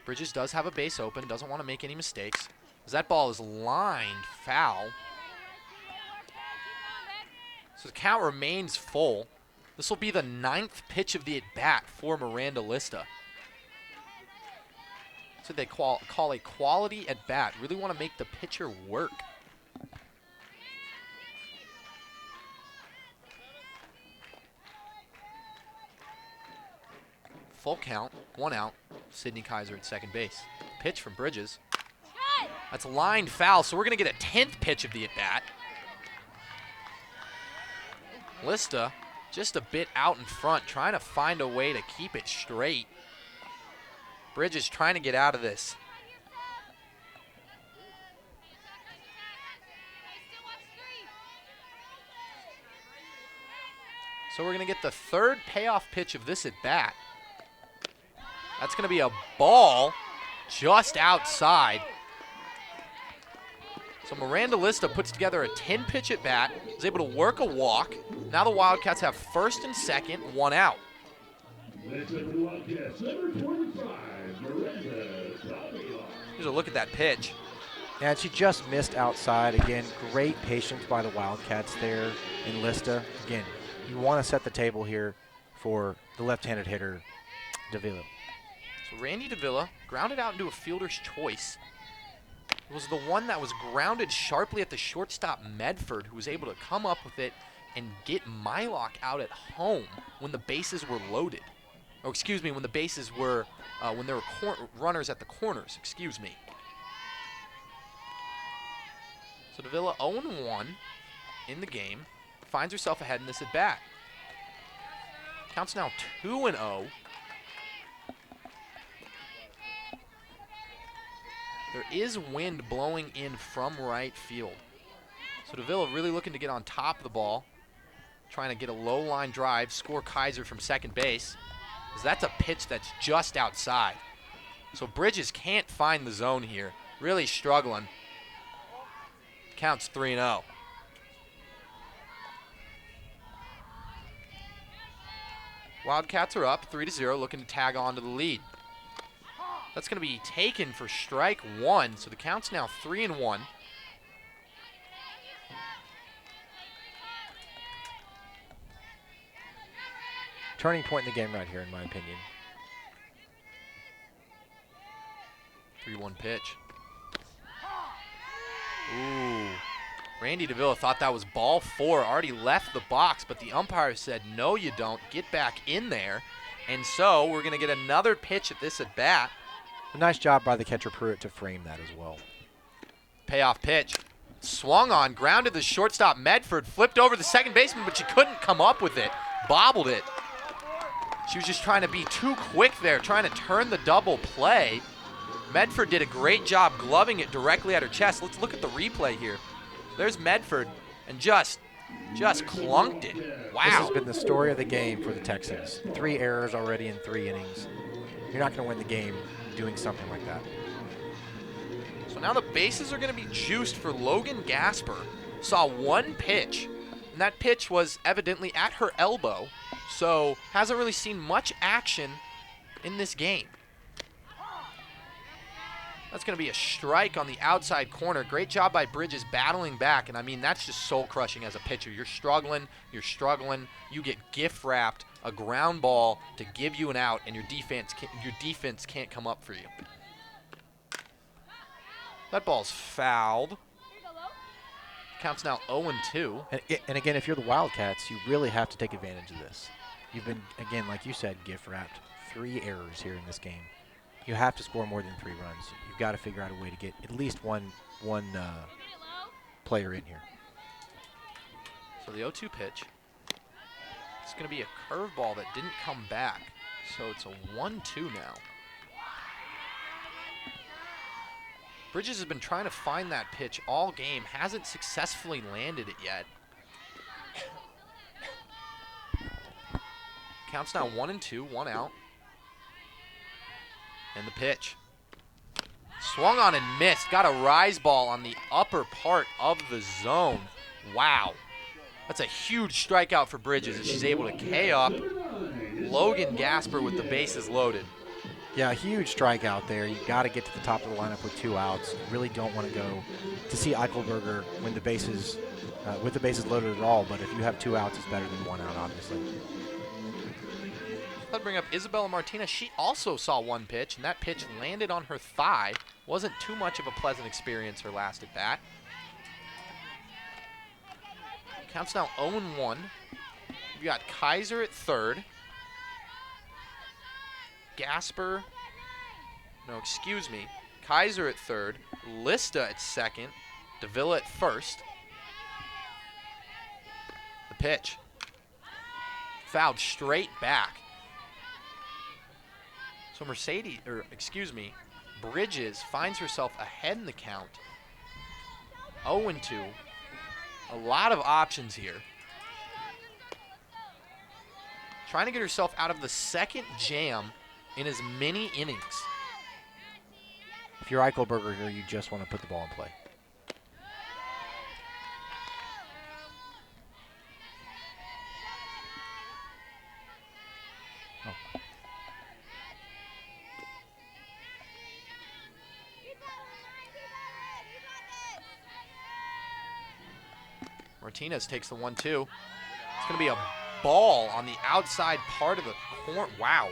Bridges does have a base open, doesn't want to make any mistakes. As that ball is lined foul. So the count remains full. This will be the 9th pitch of the at-bat for Miranda Lista. That's what they call a quality at bat. Really want to make the pitcher work. Full count, 1 out. Sydney Kaiser at second base. Pitch from Bridges. That's a line foul, so we're going to get a 10th pitch of the at-bat. Lista just a bit out in front, trying to find a way to keep it straight. Bridges trying to get out of this. So we're going to get the 3rd payoff pitch of this at-bat. That's going to be a ball just outside. So Miranda Lista puts together a 10-pitch at-bat, is able to work a walk. Now the Wildcats have 1st and 2nd, 1 out. Next up for the Wildcats, number 25, Miranda. Here's a look at that pitch. And she just missed outside. Again, great patience by the Wildcats there in Lista. Again, you want to set the table here for the left-handed hitter, Davila. So Randy Davila grounded out into a fielder's choice. It was the one that was grounded sharply at the shortstop Medford, who was able to come up with it and get Mylock out at home when the bases were loaded. Oh, excuse me, when the bases were, when there were runners at the corners, excuse me. So Davila 0-1 in the game, finds herself ahead in this at-bat. Counts now 2-0. There is wind blowing in from right field. So Davila really looking to get on top of the ball, trying to get a low line drive, score Kaiser from second base, because that's a pitch that's just outside. So Bridges can't find the zone here, really struggling. Counts 3-0. Wildcats are up 3-0, looking to tag on to the lead. That's going to be taken for strike 1, so the count's now 3-1. Turning point in the game right here, in my opinion. 3-1 pitch. Ooh. Randy Davila thought that was ball 4, already left the box, but the umpire said, no, you don't. Get back in there. And so we're going to get another pitch at this at-bat. A nice job by the catcher Pruitt to frame that as well. Payoff pitch. Swung on, grounded the shortstop Medford, flipped over the second baseman, but she couldn't come up with it. Bobbled it. She was just trying to be too quick there, trying to turn the double play. Medford did a great job gloving it directly at her chest. Let's look at the replay here. There's Medford and just clunked it. Wow. This has been the story of the game for the Texans. 3 errors already in 3 innings. You're not going to win the game doing something like that. So now the bases are going to be juiced for Logan Gasper. Saw 1 pitch, and that pitch was evidently at her elbow, so hasn't really seen much action in this game. That's going to be a strike on the outside corner. Great job by Bridges battling back, and I mean, that's just soul-crushing as a pitcher. You're struggling, you get gift-wrapped a ground ball to give you an out, and your defense can't come up for you. That ball's fouled. Counts now 0-2. And again, if you're the Wildcats, you really have to take advantage of this. You've been, again, like you said, gift-wrapped. 3 errors here in this game. You have to score more than 3 runs. You've got to figure out a way to get at least one player in here. So the 0-2 pitch. It's going to be a curveball that didn't come back. So it's a 1-2 now. Bridges has been trying to find that pitch all game. Hasn't successfully landed it yet. Counts now 1-2, 1 out. And the pitch. Swung on and missed. Got a rise ball on the upper part of the zone. Wow. That's a huge strikeout for Bridges as she's able to K up Logan Gasper with the bases loaded. Yeah, a huge strikeout there. You got to get to the top of the lineup with 2 outs. You really don't want to go to see Eichelberger when the bases, with the bases loaded at all. But if you have 2 outs, it's better than 1 out, obviously. I'd bring up Isabella Martinez. She also saw one pitch, and that pitch landed on her thigh. Wasn't too much of a pleasant experience her last at bat. Counts now 0-1. We've got Kaiser at third. Kaiser at third. Lista at second. Davila at first. The pitch. Fouled straight back. So Bridges finds herself ahead in the count. 0-2. A lot of options here. Trying to get herself out of the second jam in as many innings. If you're Eichelberger here, you just want to put the ball in play. Oh. Martinez takes the 1-2. It's going to be a ball on the outside part of the corner. Wow.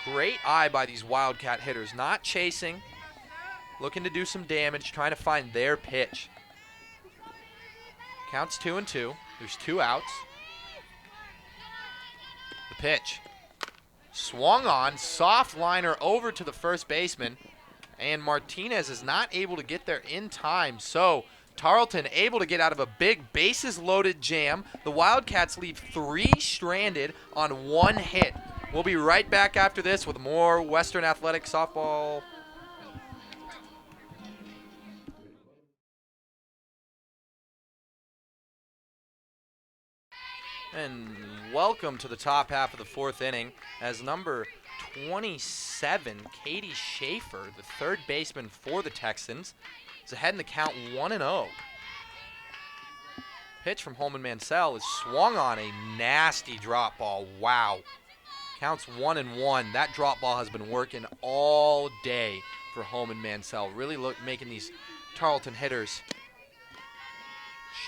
Great eye by these Wildcat hitters. Not chasing. Looking to do some damage. Trying to find their pitch. Counts 2-2. There's 2 outs. The pitch. Swung on. Soft liner over to the first baseman. And Martinez is not able to get there in time. So Tarleton able to get out of a big bases-loaded jam. The Wildcats leave 3 stranded on 1 hit. We'll be right back after this with more Western Athletic Softball. And welcome to the top half of the 4th inning as number 27, Katie Schaefer, the third baseman for the Texans, is ahead in the count 1-0. Pitch from Holman Mansell is swung on, a nasty drop ball. Wow. Counts 1-1. That drop ball has been working all day for Holman Mansell. Really making these Tarleton hitters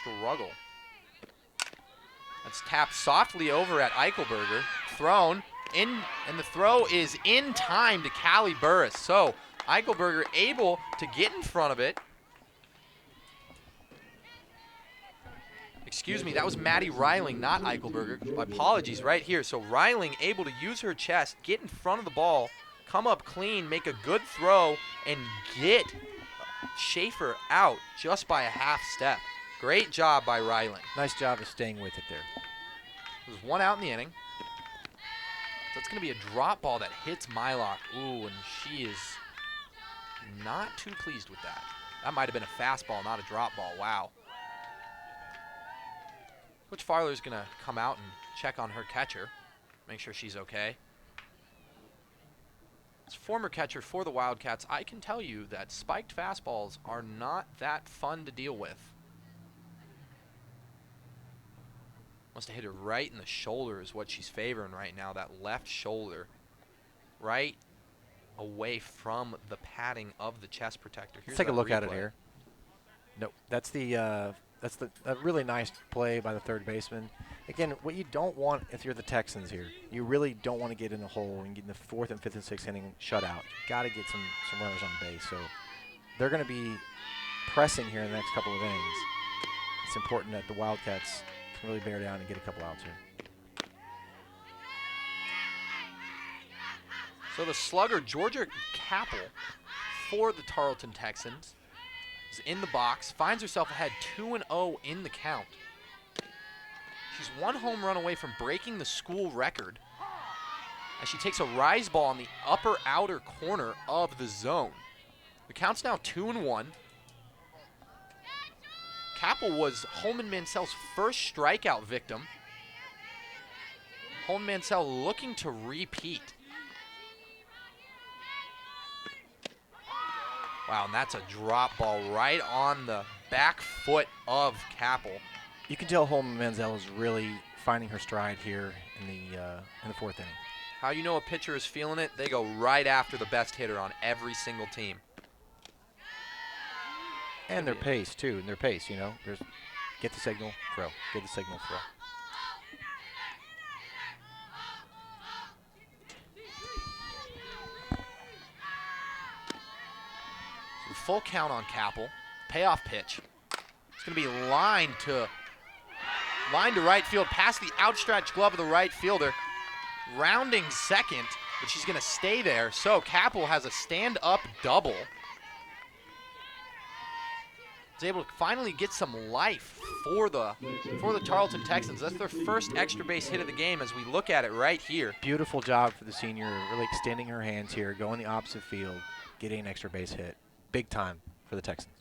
struggle. That's tapped softly over at Eichelberger. Thrown in, and the throw is in time to Callie Burris. So Eichelberger able to get in front of it. Excuse me, that was Maddie Reiling, not Eichelberger. My apologies, right here. So Reiling able to use her chest, get in front of the ball, come up clean, make a good throw, and get Schaefer out just by a half step. Great job by Reiling. Nice job of staying with it there. There's 1 out in the inning. That's going to be a drop ball that hits Mylock. Ooh, and she is not too pleased with that. That might have been a fastball, not a drop ball. Wow. Coach Farler's going to come out and check on her catcher, make sure she's okay. As former catcher for the Wildcats, I can tell you that spiked fastballs are not that fun to deal with. Must have hit her right in the shoulder is what she's favoring right now, that left shoulder. Right away from the padding of the chest protector. Let's take a look at it here. No, that's a really nice play by the third baseman. Again, what you don't want if you're the Texans here, you really don't want to get in a hole and get in the 4th and 5th and 6th inning shutout. You got to get some runners on base. So they're going to be pressing here in the next couple of innings. It's important that the Wildcats can really bear down and get a couple outs here. So the slugger, Georgia Capel, for the Tarleton Texans, is in the box, finds herself ahead 2-0 in the count. She's 1 home run away from breaking the school record as she takes a rise ball on the upper outer corner of the zone. The count's now 2-1. Capel was Holman Mansell's first strikeout victim. Holman Mansell looking to repeat. Wow, and that's a drop ball right on the back foot of Capel. You can tell Holman Mansell is really finding her stride here in the 4th inning. How you know a pitcher is feeling it? They go right after the best hitter on every single team. And their pace, too. And their pace, you know. Get the signal, throw. Get the signal, throw. full count on Capel. Payoff pitch. It's going to be lined to right field, past the outstretched glove of the right fielder. Rounding second, but she's going to stay there. So Capel has a stand-up double. Is able to finally get some life for the Tarleton Texans. That's their first extra base hit of the game as we look at it right here. Beautiful job for the senior, really extending her hands here, going the opposite field, getting an extra base hit. Big time for the Texans.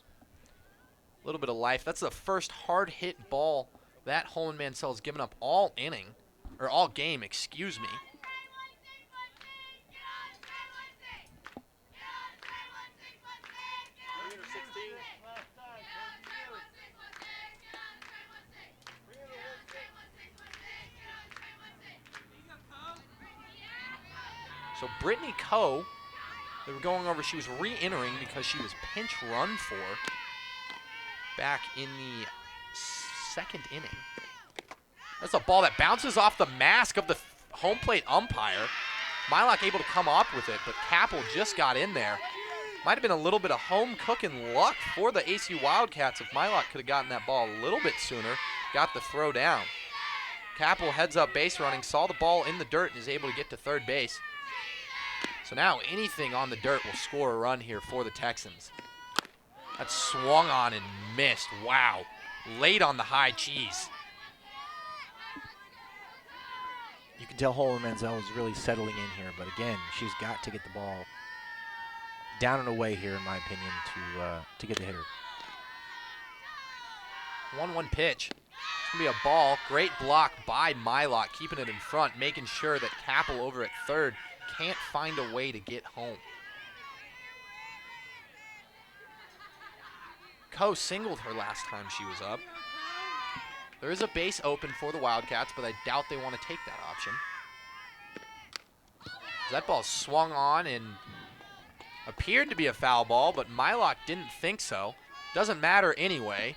A little bit of life. That's the first hard hit ball that Holman Mansell has given up all inning, or all game, excuse me. So Brittany Coe, they were going over, she was re-entering because she was pinch run for back in the second inning. That's a ball that bounces off the mask of the home plate umpire. Mylock able to come up with it, but Capel just got in there. Might have been a little bit of home cooking luck for the ACU Wildcats if Mylock could have gotten that ball a little bit sooner, got the throw down. Capel heads up base running, saw the ball in the dirt and is able to get to third base. So now anything on the dirt will score a run here for the Texans. That swung on and missed. Wow. Late on the high cheese. You can tell Holman Mansell is really settling in here, but again, she's got to get the ball down and away here, in my opinion, to get the hitter. 1-1 pitch. It's going to be a ball. Great block by Mylock, keeping it in front, making sure that Capel over at third can't find a way to get home. Coe singled her last time she was up. There is a base open for the Wildcats, but I doubt they want to take that option. That ball swung on and appeared to be a foul ball, but Mylock didn't think so. Doesn't matter anyway.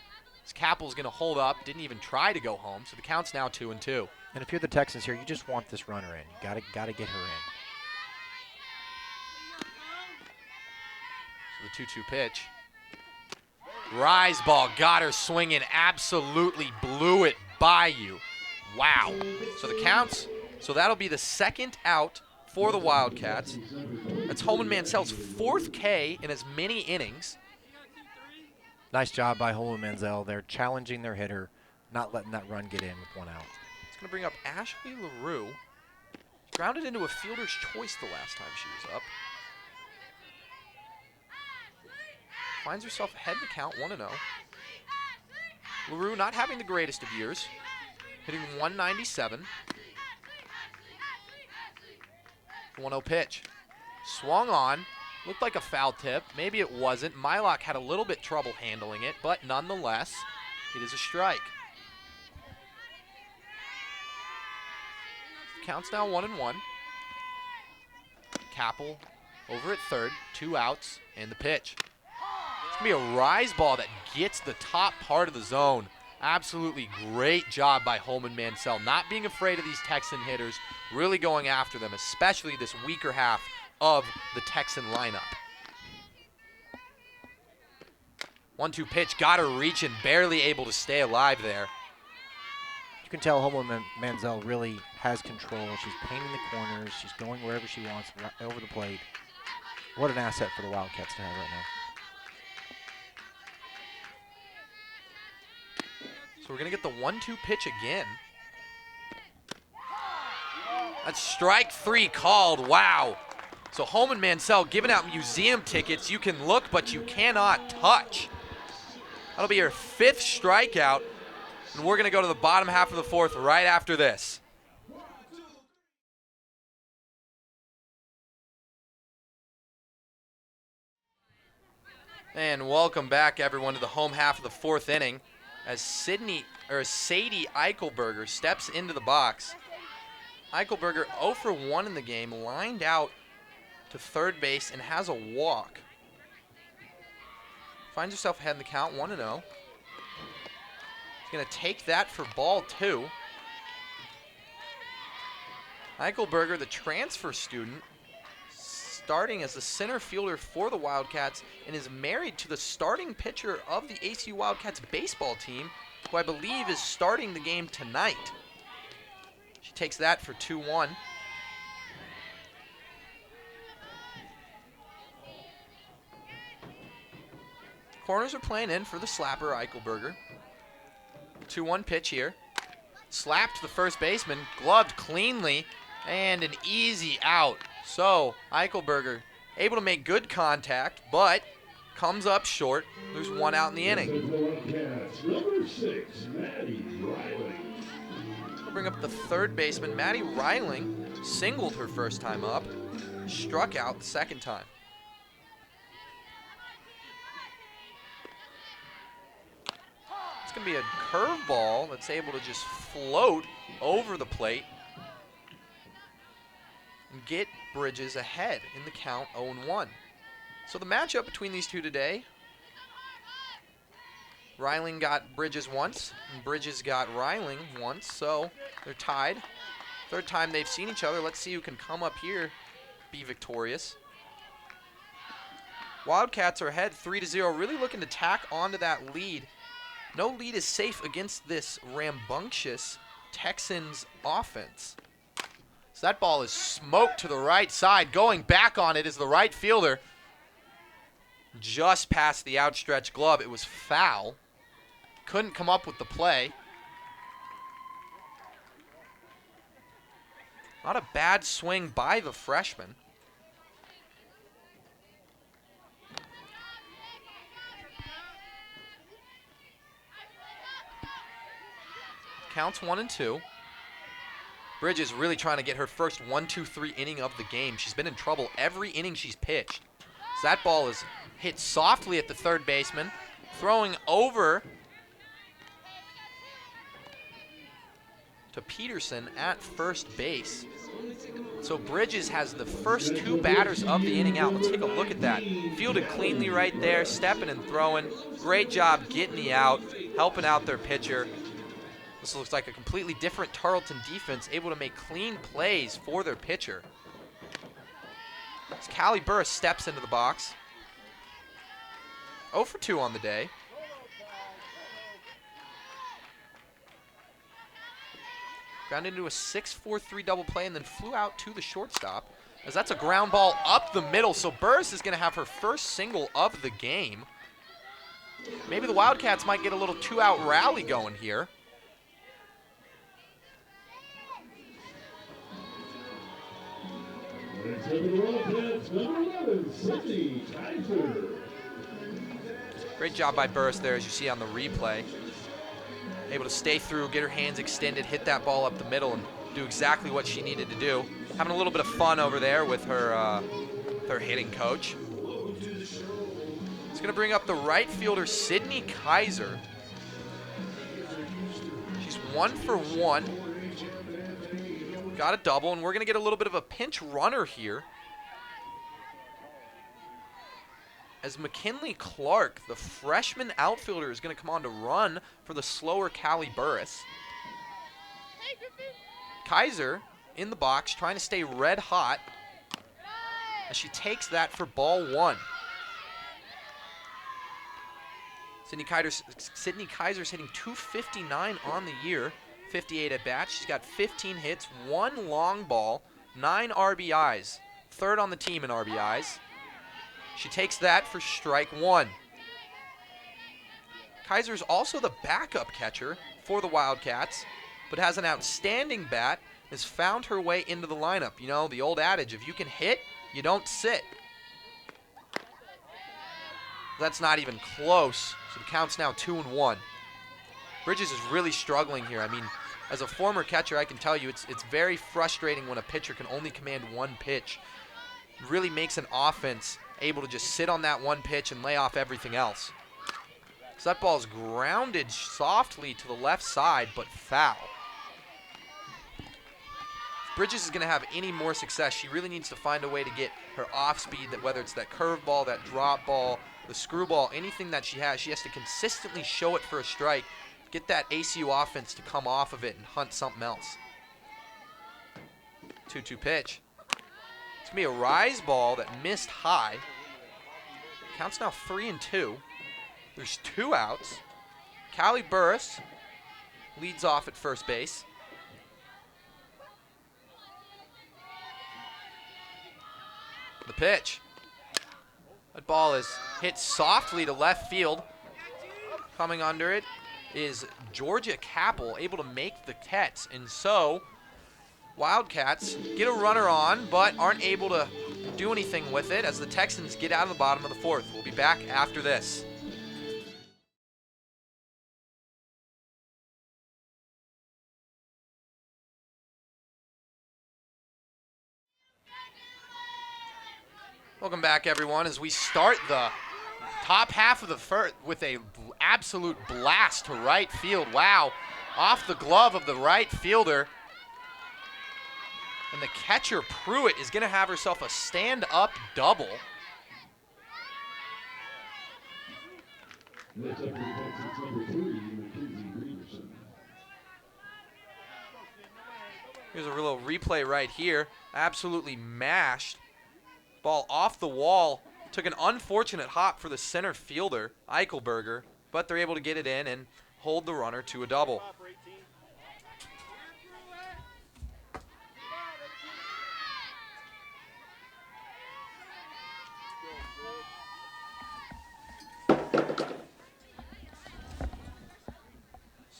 Capel's going to hold up, didn't even try to go home, so the count's now 2-2. And if you're the Texans here, you just want this runner in. You gotta get her in. So the 2-2 pitch. Rise ball, got her swinging, absolutely blew it by you. Wow. So the counts, so that'll be the second out for the Wildcats. That's Holman Mansell's 4th K in as many innings. Nice job by Holman Mansell. They're challenging their hitter, not letting that run get in with 1 out. It's going to bring up Ashley LaRue. Grounded into a fielder's choice the last time she was up. Finds herself ahead in the count, 1-0. LaRue not having the greatest of years, hitting 197. 1-0 pitch. Swung on. Looked like a foul tip. Maybe it wasn't. Mylock had a little bit trouble handling it, but nonetheless, it is a strike. Counts now 1-1. Capel over at third, 2 outs, and the pitch. It's going to be a rise ball that gets the top part of the zone. Absolutely great job by Holman Mansell, not being afraid of these Texan hitters, really going after them, especially this weaker half of the Texan lineup. 1-2 pitch, got her reaching, barely able to stay alive there. You can tell Holman Mansell really has control. She's painting the corners. She's going wherever she wants, right over the plate. What an asset for the Wildcats to have right now. So we're going to get the 1-2 pitch again. That's strike 3 called. Wow. So Holman Mansell giving out museum tickets. You can look, but you cannot touch. That'll be her 5th strikeout. And we're going to go to the bottom half of the 4th right after this. And welcome back, everyone, to the home half of the 4th inning as Sadie Eichelberger steps into the box. Eichelberger 0 for 1 in the game, lined out to third base and has a walk. Finds herself ahead in the count, 1-0. He's going to take that for ball 2. Eichelberger, the transfer student, starting as the center fielder for the Wildcats and is married to the starting pitcher of the ACU Wildcats baseball team, who I believe is starting the game tonight. She takes that for 2-1. Corners are playing in for the slapper, Eichelberger. 2-1 pitch here. Slapped to the first baseman, gloved cleanly, and an easy out. So Eichelberger able to make good contact, but comes up short. There's 1 out in the inning. Number 6, Maddie Riling. We'll bring up the third baseman. Maddie Riling singled her first time up, struck out the second time. It's going to be a curveball that's able to just float over the plate and get Bridges ahead in the count 0-1. So the matchup between these two today, Riling got Bridges once, and Bridges got Riling once, so they're tied. Third time they've seen each other. Let's see who can come up here, be victorious. Wildcats are ahead 3-0, really looking to tack onto that lead. No lead is safe against this rambunctious Texans offense. So that ball is smoked to the right side. Going back on it is the right fielder. Just past the outstretched glove. It was foul. Couldn't come up with the play. Not a bad swing by the freshman. Counts 1-2. Bridges really trying to get her first 1-2-3 inning of the game. She's been in trouble every inning she's pitched. So that ball is hit softly at the third baseman, throwing over to Peterson at first base. So Bridges has the first 2 batters of the inning out. Let's take a look at that. Fielded cleanly right there, stepping and throwing. Great job getting the out, helping out their pitcher. This looks like a completely different Tarleton defense, able to make clean plays for their pitcher. As Callie Burris steps into the box. 0 for 2 on the day. Grounded into a 6-4-3 double play and then flew out to the shortstop, as that's a ground ball up the middle. So Burris is going to have her first single of the game. Maybe the Wildcats might get a little 2-out rally going here. Next up in the Wildcats, number 11, Sadie Eichelberger. Great job by Burris there, as you see on the replay. Able to stay through, get her hands extended, hit that ball up the middle, and do exactly what she needed to do. Having a little bit of fun over there with her hitting coach. It's going to bring up the right fielder, Sadie Kaiser. She's 1 for 1. Got a double, and we're going to get a little bit of a pinch runner here, as McKinley Clark, the freshman outfielder, is going to come on to run for the slower Callie Burris. Kaiser in the box, trying to stay red hot, as she takes that for ball 1. Sadie Kaiser's hitting .259 on the year, 58 at bat. She's got 15 hits, 1 long ball, 9 RBIs, third on the team in RBIs. She takes that for strike 1. Kaiser's also the backup catcher for the Wildcats, but has an outstanding bat, has found her way into the lineup. You know, the old adage, if you can hit, you don't sit. That's not even close, so the count's now 2-1. Bridges is really struggling here. I mean, as a former catcher, I can tell you it's very frustrating when a pitcher can only command 1 pitch. It really makes an offense able to just sit on that 1 pitch and lay off everything else. So that ball is grounded softly to the left side, but foul. If Bridges is going to have any more success, she really needs to find a way to get her off speed, that whether it's that curveball, that drop ball, the screwball, anything that she has to consistently show it for a strike, get that ACU offense to come off of it and hunt something else. 2-2 pitch. It's It's going to be a rise ball that missed high. Counts now 3-2. There's 2 outs. Callie Burris leads off at first base. The pitch. That ball is hit softly to left field. Coming under it is Georgia Capel, able to make the catch. And so, Wildcats get a runner on, but aren't able to do anything with it as the Texans get out of the bottom of the 4th. We'll be back after this. Welcome back, everyone, as we start the top half of the first with a absolute blast to right field. Wow, off the glove of the right fielder. And the catcher, Pruitt, is going to have herself a stand-up double. Next up for the Texans, number 3, Mackenzie Peterson. Here's a little replay right here. Absolutely mashed. Ball off the wall. Took an unfortunate hop for the center fielder, Eichelberger, but they're able to get it in and hold the runner to a double.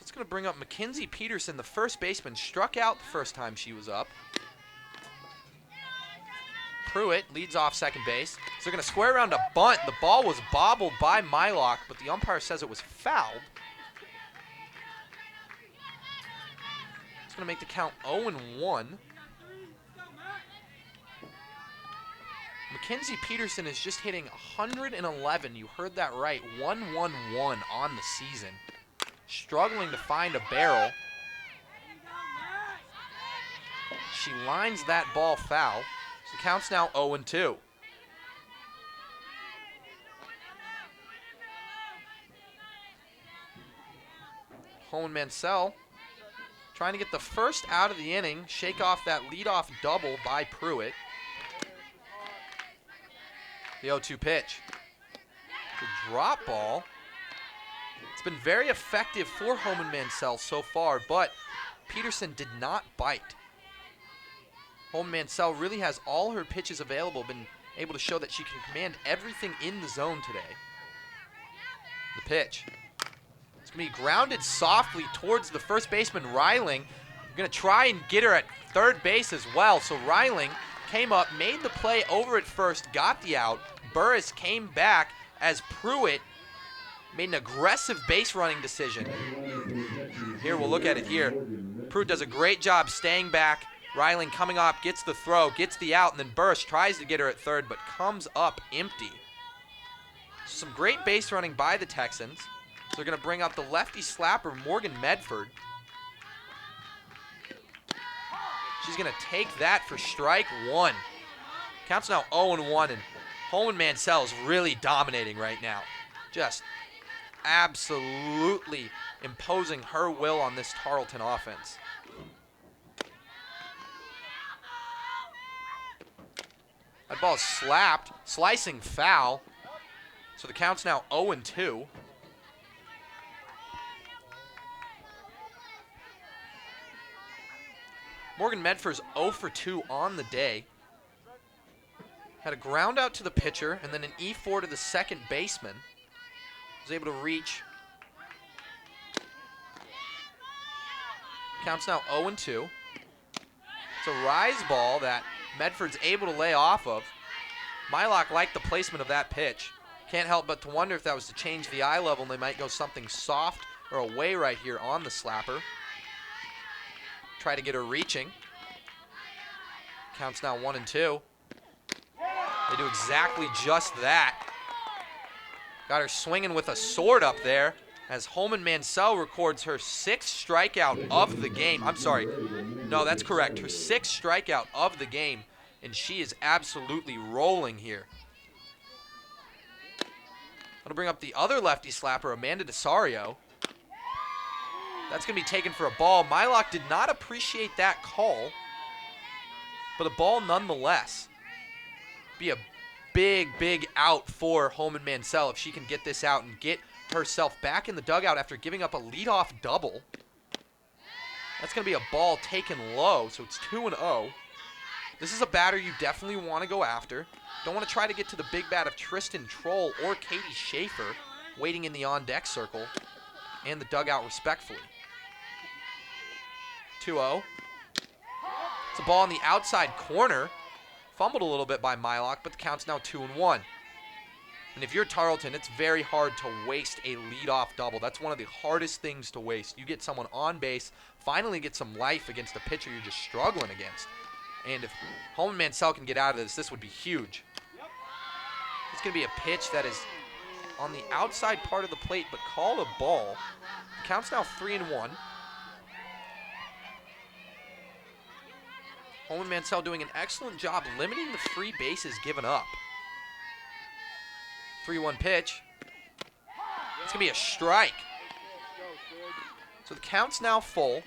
It's going to bring up Mackenzie Peterson, the first baseman, struck out the first time she was up. Pruitt leads off second base. So they're going to square around a bunt. The ball was bobbled by Mylock, but the umpire says it was fouled. It's going to make the count 0-1. Mackenzie Peterson is just hitting 111. You heard that right. 1-1-1 on the season. Struggling to find a barrel. She lines that ball foul. So the count's now 0-2. Holman Mansell trying to get the first out of the inning, shake off that leadoff double by Pruitt. The 0-2 pitch. The drop ball. It's been very effective for Holman Mansell so far, but Peterson did not bite. Holman Mansell really has all her pitches available, been able to show that she can command everything in the zone today. The pitch. It's going to be grounded softly towards the first baseman, Reiling. We're going to try and get her at third base as well. So Reiling came up, made the play over at first, got the out. Burris came back as Pruitt made an aggressive base running decision. Here, we'll look at it here. Pruitt does a great job staying back. Reiling coming up, gets the throw, gets the out, and then Burris tries to get her at third, but comes up empty. Some great base running by the Texans. So they're going to bring up the lefty slapper, Morgan Medford. She's going to take that for strike one. Counts now 0-1, and Holman Mansell is really dominating right now. Just absolutely imposing her will on this Tarleton offense. That ball is slapped, slicing foul. So the count's now 0-2. Morgan Medford's 0 for 2 on the day. Had a ground out to the pitcher and then an E4 to the second baseman. Was able to reach. Counts now 0-2. It's a rise ball that Medford's able to lay off of. Mylock liked the placement of that pitch. Can't help but to wonder if that was to change the eye level and they might go something soft or away right here on the slapper. Try to get her reaching. Counts now 1-2. They do exactly just that. Got her swinging with a sword up there as Holman Mansell records her 6th strikeout of the game. I'm sorry. No, that's correct. Her 6th strikeout of the game, and she is absolutely rolling here. That'll bring up the other lefty slapper, Amanda DeSario. That's going to be taken for a ball. Mylock did not appreciate that call, but a ball nonetheless. Be a big, big out for Holman Mansell if she can get this out and get herself back in the dugout after giving up a leadoff double. That's going to be a ball taken low, so it's 2-0. This is a batter you definitely want to go after. Don't want to try to get to the big bat of Tristan Troll or Katie Schaefer waiting in the on-deck circle and the dugout respectfully. 2-0. It's a ball in the outside corner. Fumbled a little bit by Mylock, but the count's now 2-1. And if you're Tarleton, it's very hard to waste a leadoff double. That's one of the hardest things to waste. You get someone on base, finally get some life against a pitcher you're just struggling against. And if Holman Mansell can get out of this, this would be huge. It's going to be a pitch that is on the outside part of the plate, but called a ball. The count's now 3-1. Holman Mansell doing an excellent job limiting the free bases given up. 3-1 pitch. It's going to be a strike. So the count's now full.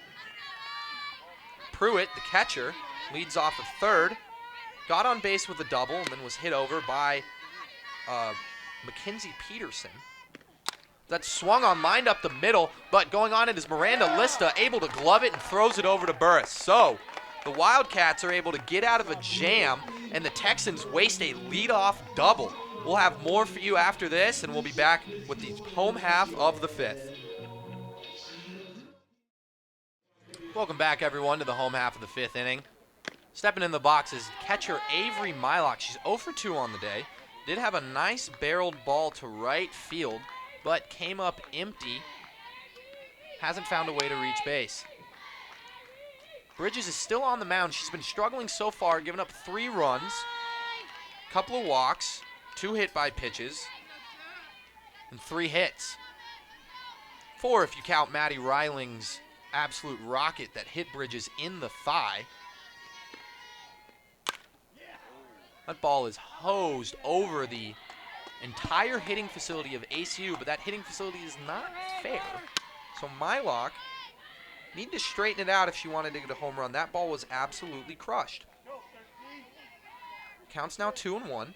Pruitt, the catcher, leads off of third. Got on base with a double and then was hit over by Mackenzie Peterson. That swung on, lined up the middle, but going on it is Miranda Lista, able to glove it and throws it over to Burris. So the Wildcats are able to get out of a jam, and the Texans waste a leadoff double. We'll have more for you after this, and we'll be back with the home half of the fifth. Welcome back, everyone, to the home half of the fifth inning. Stepping in the box is catcher Avery Mylock. She's 0 for 2 on the day. Did have a nice barreled ball to right field, but came up empty. Hasn't found a way to reach base. Bridges is still on the mound. She's been struggling so far, giving up 3 runs, couple of walks, 2 hit by pitches, and 3 hits. 4 if you count Maddie Reiling's absolute rocket that hit Bridges in the thigh. That ball is hosed over the entire hitting facility of ACU, but that hitting facility is not fair. So Mylock needed to straighten it out if she wanted to get a home run. That ball was absolutely crushed. Count's now 2-1.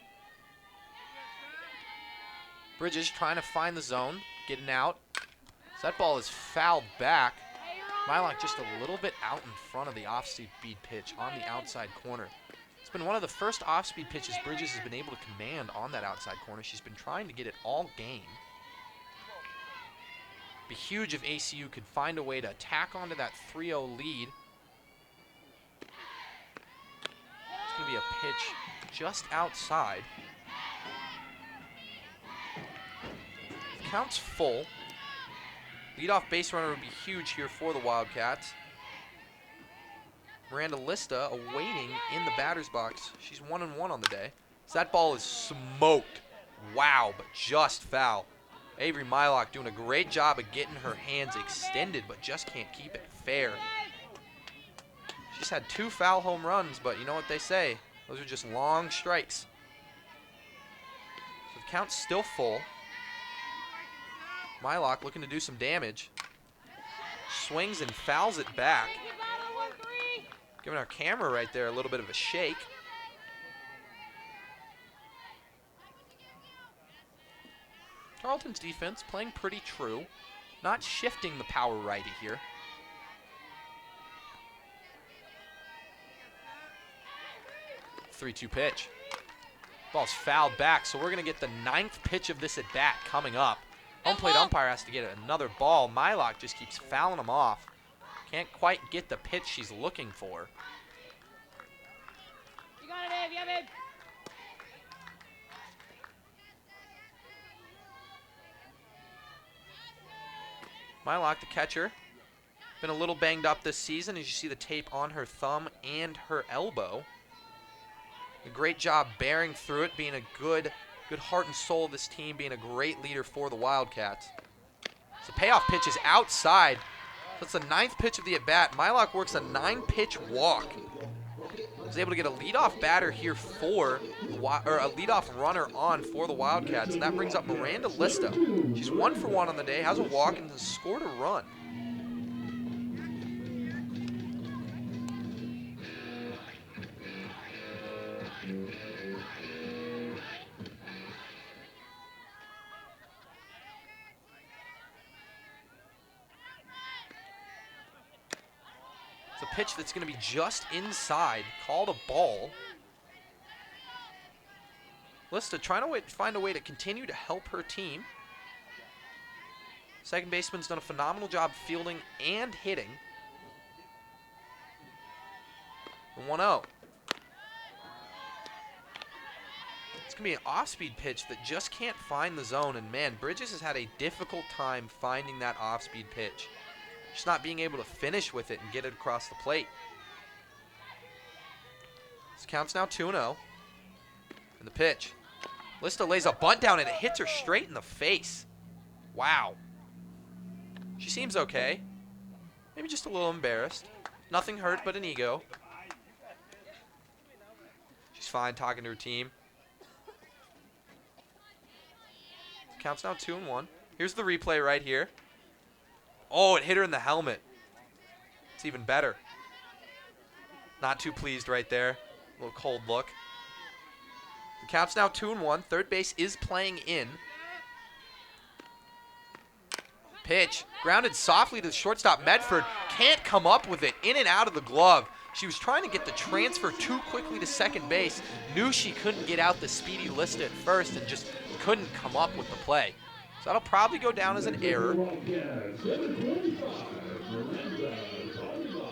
Bridges trying to find the zone, getting out. So that ball is fouled back. Mylock just a little bit out in front of the off-speed pitch on the outside corner. It's been one of the first off-speed pitches Bridges has been able to command on that outside corner. She's been trying to get it all game. Be huge if ACU could find a way to tack onto that 3-0 lead. It's going to be a pitch just outside. The count's full. Leadoff base runner would be huge here for the Wildcats. Miranda Lista awaiting in the batter's box. She's 1-1 on the day. So that ball is smoked. Wow, but just foul. Avery Mylock doing a great job of getting her hands extended, but just can't keep it fair. She's had 2 foul home runs, but you know what they say. Those are just long strikes. So the count's still full. Mylock looking to do some damage. Swings and fouls it back. Giving our camera right there a little bit of a shake. Tarleton's defense playing pretty true. Not shifting the power righty here. Three-two pitch. Ball's fouled back, so we're going to get the 9th pitch of this at-bat coming up. Home plate umpire has to get another ball. Mylock just keeps fouling them off. Can't quite get the pitch she's looking for. You got it, Abe. Yeah, babe. Mylock, the catcher, been a little banged up this season, as you see the tape on her thumb and her elbow. A great job bearing through it, being a good heart and soul of this team, being a great leader for the Wildcats. So payoff pitch is outside. That's the 9th pitch of the at-bat. Mylock works a 9-pitch walk. Was able to get a leadoff batter here for, or a leadoff runner on for the Wildcats, and that brings up Miranda Lista. She's 1 for 1 on the day, has a walk, and has scored a run. pitch that's going to be just inside, called a ball. Lista trying to find a way to continue to help her team. Second baseman's done a phenomenal job fielding and hitting. 1-0. It's going to be an off-speed pitch that just can't find the zone. And, man, Bridges has had a difficult time finding that off-speed pitch. Just not being able to finish with it and get it across the plate. This counts now 2-0. And the pitch. Lista lays a bunt down and it hits her straight in the face. Wow. She seems okay. Maybe just a little embarrassed. Nothing hurt but an ego. She's fine talking to her team. Counts now 2-1. Here's the replay right here. Oh, it hit her in the helmet. It's even better. Not too pleased right there. A little cold look. The count's now 2-1. Third base is playing in. Pitch. Grounded softly to the shortstop. Medford can't come up with it. In and out of the glove. She was trying to get the transfer too quickly to second base. Knew she couldn't get out the speedy Lista at first and just couldn't come up with the play. So that'll probably go down as an error.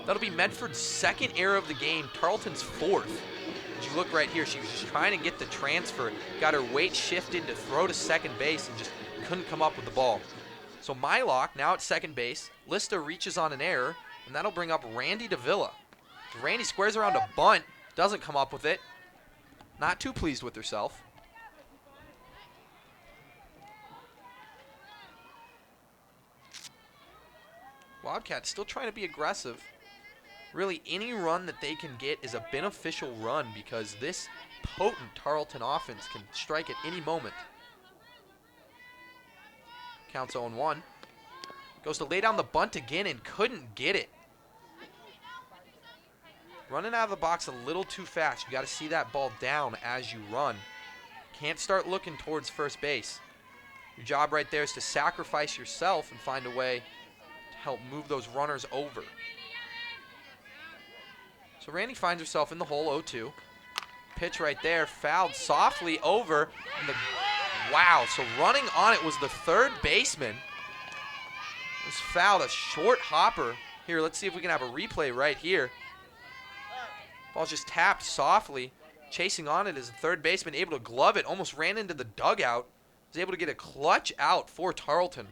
That'll be Medford's second error of the game, Tarleton's fourth. As you look right here, she was just trying to get the transfer, got her weight shifted to throw to second base and just couldn't come up with the ball. So Mylock now at second base. Lista reaches on an error, and that'll bring up Randy Davila. Randy squares around a bunt, doesn't come up with it. Not too pleased with herself. Wildcats still trying to be aggressive. Really, any run that they can get is a beneficial run because this potent Tarleton offense can strike at any moment. Counts 0-1. Goes to lay down the bunt again and couldn't get it. Running out of the box a little too fast. You got to see that ball down as you run. Can't start looking towards first base. Your job right there is to sacrifice yourself and find a way to help move those runners over. So Randy finds herself in the hole 0-2. Pitch right there, fouled softly over. Wow, so running on it was the third baseman. It was fouled, a short hopper. Here, let's see if we can have a replay right here. Ball's just tapped softly. Chasing on it is the third baseman, able to glove it, almost ran into the dugout. Was able to get a clutch out for Tarleton.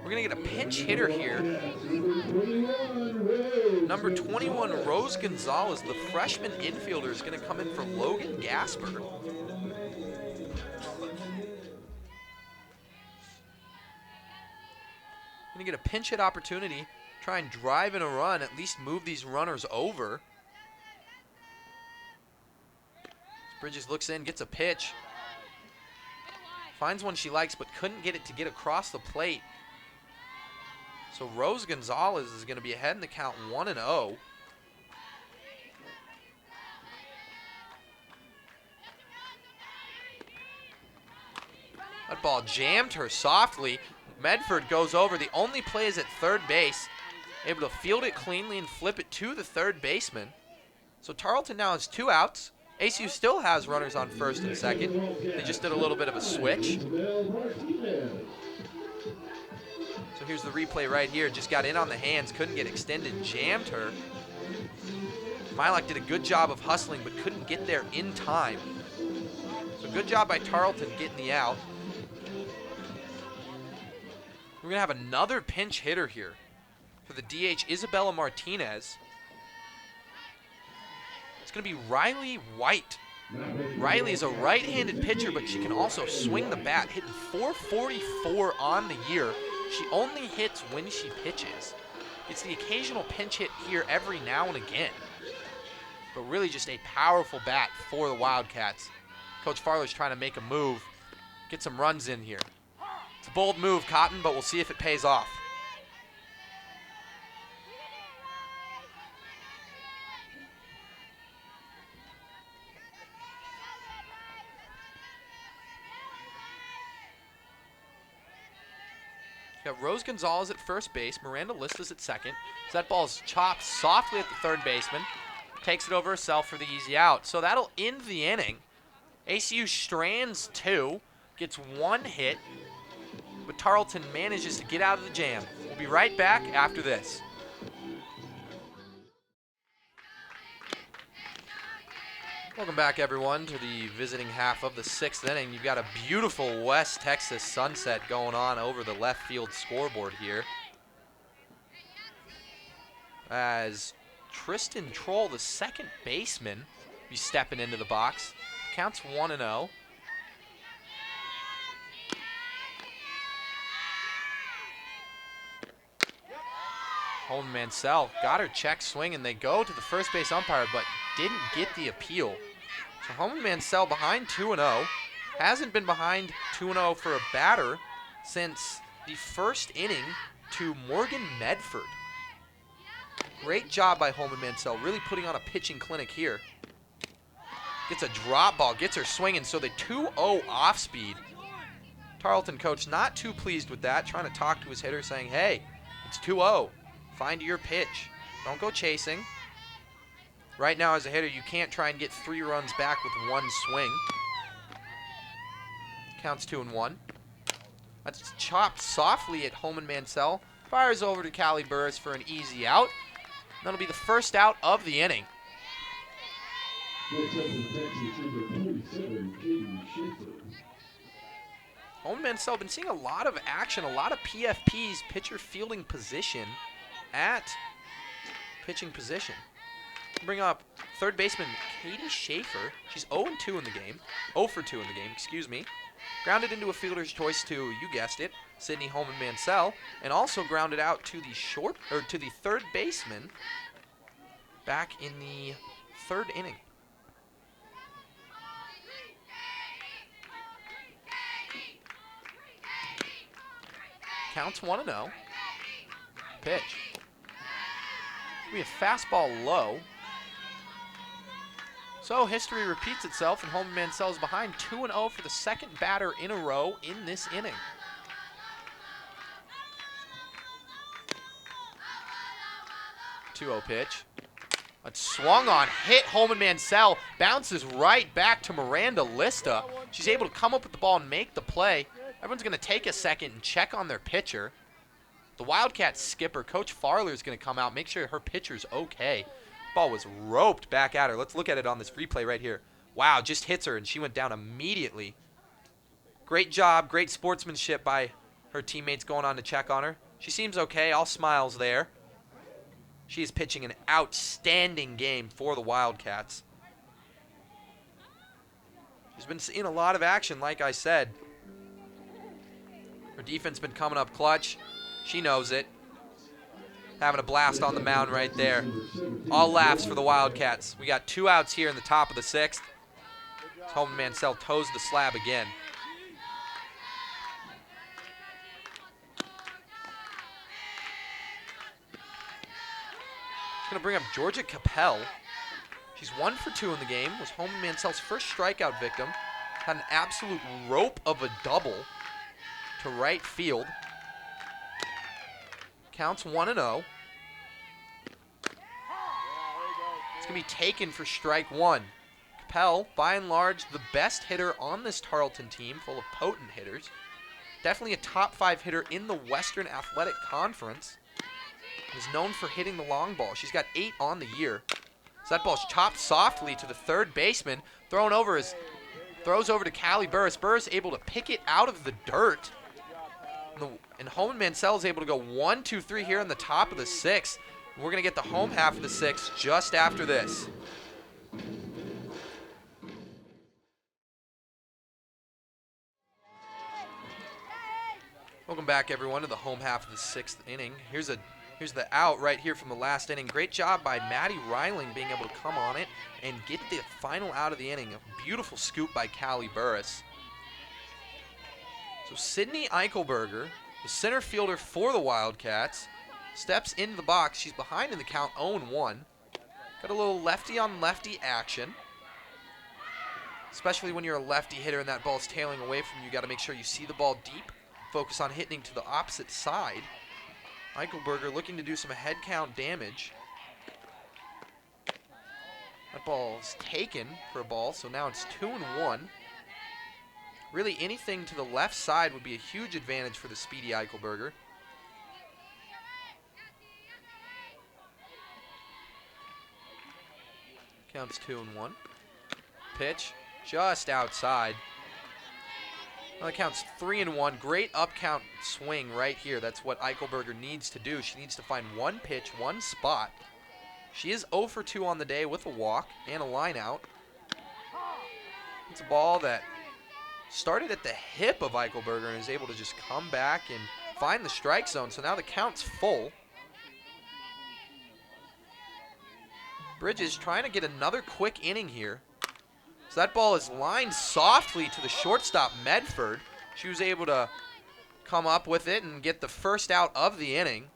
We're going to get a pinch hitter here. Number 21, Rose Gonzalez, the freshman infielder, is going to come in for Logan Gasper. Going to get a pinch hit opportunity, try and drive in a run, at least move these runners over. Bridges looks in, gets a pitch. Finds one she likes, but couldn't get it to get across the plate. So Rose Gonzalez is going to be ahead in the count 1-0. That ball jammed her softly. Medford goes over. The only play is at third base. Able to field it cleanly and flip it to the third baseman. So Tarleton now has 2 outs. ACU still has runners on first and second. They just did a little bit of a switch. So here's the replay right here. Just got in on the hands, couldn't get extended, jammed her. Mylock did a good job of hustling, but couldn't get there in time. So good job by Tarleton getting the out. We're going to have another pinch hitter here for the DH, Isabella Martinez. It's going to be Riley White. Riley is a right-handed pitcher, but she can also swing the bat, hitting .444 on the year. She only hits when she pitches. It's the occasional pinch hit here every now and again. But really just a powerful bat for the Wildcats. Coach Farler's trying to make a move, get some runs in here. It's a bold move, Cotton, but we'll see if it pays off. You have Rose Gonzalez at first base. Miranda Listas at second. So that ball's chopped softly at the third baseman. Takes it over herself for the easy out. So that'll end the inning. ACU strands 2, gets 1 hit, but Tarleton manages to get out of the jam. We'll be right back after this. Welcome back, everyone, to the visiting half of the 6th inning. You've got a beautiful West Texas sunset going on over the left field scoreboard here, as Tristan Troll, the second baseman, be stepping into the box. Counts 1-0. Holden Mansell got her check swing, and they go to the first base umpire, but didn't get the appeal. So Holden Mansell behind 2-0. Hasn't been behind 2-0 for a batter since the first inning to Morgan Medford. Great job by Holden Mansell, really putting on a pitching clinic here. Gets a drop ball, gets her swinging, so the 2-0 off speed. Tarleton coach not too pleased with that, trying to talk to his hitter, saying, hey, it's 2-0. Find your pitch. Don't go chasing. Right now, as a hitter, you can't try and get 3 runs back with 1 swing. Counts 2-1. That's chopped softly at Holman Mansell. Fires over to Callie Burris for an easy out. That'll be the first out of the inning. Next up from Texas, number 47, Katie Schaefer. Holman Mansell been seeing a lot of action, a lot of PFPs, pitcher fielding position at pitching position. Bring up third baseman Katie Schaefer. She's 0-2 in the game. 0 for 2 in the game, excuse me. Grounded into a fielder's choice to, you guessed it, Sydney Holman Mansell, and also grounded out to the third baseman back in the 3rd inning. Counts 1-0. Pitch. We have fastball low. So history repeats itself, and Holman Mansell is behind 2-0 for the second batter in a row in this inning. .2-0 pitch. A swung on, hit Holman Mansell, bounces right back to Miranda Lista. She's able to come up with the ball and make the play. Everyone's going to take a second and check on their pitcher. The Wildcats skipper, Coach Farler, is going to come out, make sure her pitcher's okay. Ball was roped back at her. Let's look at it on this replay right here. Wow, just hits her, and she went down immediately. Great job, great sportsmanship by her teammates going on to check on her. She seems okay, all smiles there. She is pitching an outstanding game for the Wildcats. She's been seeing a lot of action, like I said. Her defense been coming up clutch. She knows it. Having a blast on the mound right there. All laughs for the Wildcats. We got 2 outs here in the top of the 6th. Holman Mansell toes the slab again. Going to bring up Georgia Capel. She's 1 for 2 in the game. Was Holman Mansell's first strikeout victim. Had an absolute rope of a double to right field. Counts 1-0. It's going to be taken for strike 1. Capel, by and large, the best hitter on this Tarleton team, full of potent hitters. Definitely a top 5 hitter in the Western Athletic Conference. Is known for hitting the long ball. She's got 8 on the year. So that ball's chopped softly to the third baseman. Throws over to Callie Burris. Burris able to pick it out of the dirt. And Holman Mansell is able to go 1, 2, 3 here in the top of the 6th. We're going to get the home half of the 6th just after this. Welcome back, everyone, to the home half of the 6th inning. Here's the out right here from the last inning. Great job by Maddie Reiling being able to come on it and get the final out of the inning. A beautiful scoop by Callie Burris. So Sadie Eichelberger, the center fielder for the Wildcats, steps into the box. She's behind in the count 0-1. Got a little lefty on lefty action. Especially when you're a lefty hitter and that ball's tailing away from you, got to make sure you see the ball deep focus on hitting to the opposite side. Eichelberger looking to do some head count damage. That ball's taken for a ball, so now it's 2-1. Really, anything to the left side would be a huge advantage for the speedy Eichelberger. Counts 2-1. Pitch just outside. Well, it counts 3-1. Great up count swing right here. That's what Eichelberger needs to do. She needs to find one pitch, one spot. She is 0 for 2 on the day with a walk and a line out. It's a ball that started at the hip of Eichelberger and is able to just come back and find the strike zone. So now the count's full. Bridges trying to get another quick inning here. So that ball is lined softly to the shortstop, Medford. She was able to come up with it and get the first out of the inning.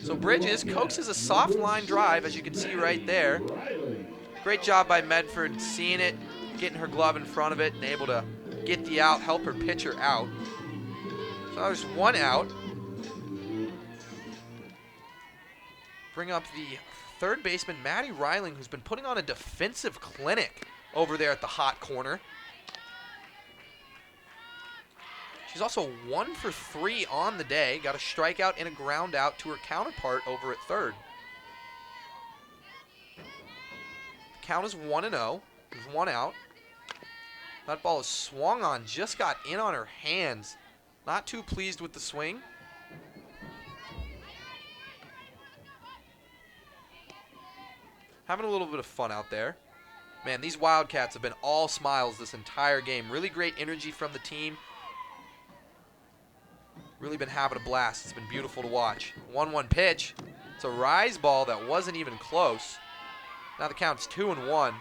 So Bridges coaxes a soft line drive, as you can see right there. Great job by Medford seeing it, getting her glove in front of it, and able to get the out, help her pitcher out. So now there's one out. Bring up the third baseman, Maddie Reiling, who's been putting on a defensive clinic over there at the hot corner. She's also 1 for 3 on the day. Got a strikeout and a ground out to her counterpart over at third. The count is 1-0. There's one out. That ball is swung on, just got in on her hands. Not too pleased with the swing. Having a little bit of fun out there. Man, these Wildcats have been all smiles this entire game. Really great energy from the team. Really been having a blast. It's been beautiful to watch. 1-1 pitch. It's a rise ball that wasn't even close. Now the count's 2-1.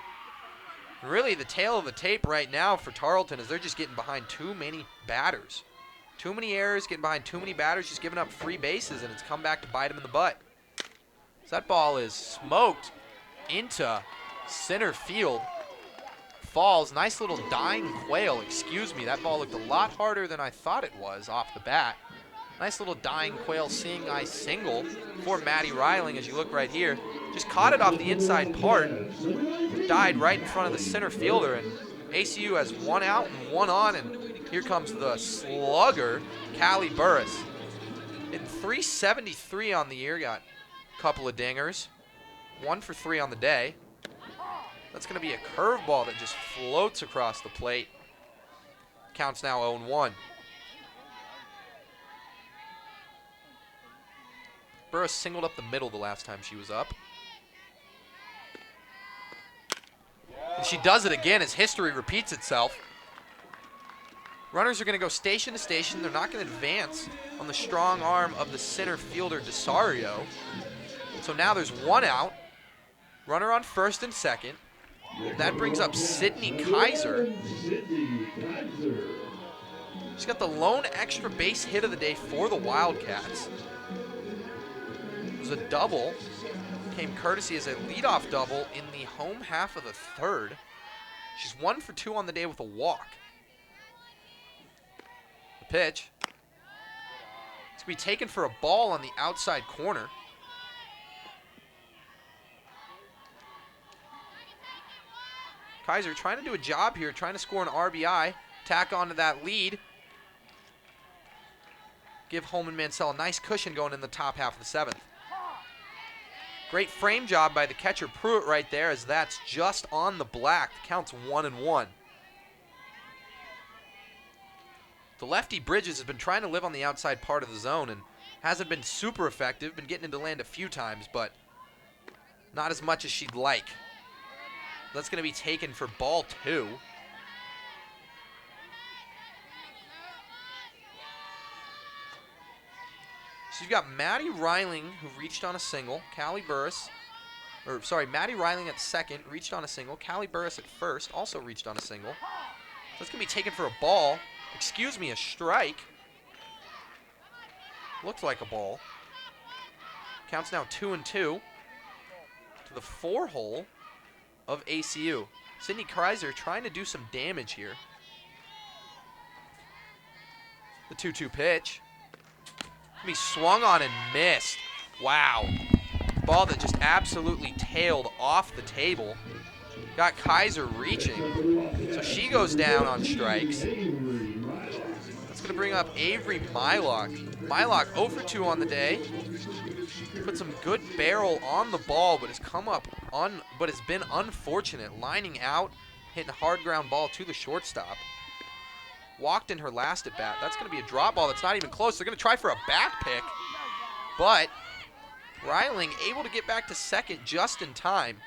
And really, the tail of the tape right now for Tarleton is they're just getting behind too many batters. Too many errors, getting behind too many batters, just giving up free bases, and it's come back to bite them in the butt. So that ball is smoked into center field. Falls. Nice little dying quail. Excuse me. That ball looked a lot harder than I thought it was off the bat. Nice little dying quail seeing eye single for Maddie Reiling as you look right here. Just caught it off the inside part. Died right in front of the center fielder. And ACU has one out and one on. And here comes the slugger, Callie Burris. Hitting .373 on the year. Got a couple of dingers. 1 for 3 on the day. That's going to be a curveball that just floats across the plate. Counts now 0-1. Burris singled up the middle the last time she was up. And she does it again as history repeats itself. Runners are going to go station to station. They're not going to advance on the strong arm of the center fielder, DeSario. So now there's one out. Runner on first and second. That brings up Sydney Kaiser. She's got the lone extra base hit of the day for the Wildcats. It was a double. Came courtesy as a leadoff double in the home half of the third. She's 1 for 2 on the day with a walk. The pitch. It's going to be taken for a ball on the outside corner. Kaiser trying to do a job here, trying to score an RBI, tack onto that lead. Give Holman Mansell a nice cushion going in the top half of the 7th. Great frame job by the catcher Pruitt right there, as that's just on the black. The count's 1-1. The lefty Bridges has been trying to live on the outside part of the zone and hasn't been super effective. Been getting into land a few times, but not as much as she'd like. That's going to be taken for ball 2. So you've got Maddie Reiling, who reached on a single. Callie Burris, Maddie Reiling at second, reached on a single. Callie Burris at first, also reached on a single. So that's going to be taken for a ball. Excuse me, a strike. Looked like a ball. Counts now 2-2 to the 4-hole of ACU. Sydney Kaiser trying to do some damage here. The 2-2 pitch. He swung on and missed. Wow. Ball that just absolutely tailed off the table. Got Kaiser reaching. So she goes down on strikes. That's going to bring up Avery Mylock. Mylock 0 for 2 on the day. Put some good barrel on the ball, but has come up but has been unfortunate. Lining out, hitting a hard ground ball to the shortstop. Walked in her last at bat. That's going to be a drop ball that's not even close. They're going to try for a back pick, but Reiling able to get back to second just in time.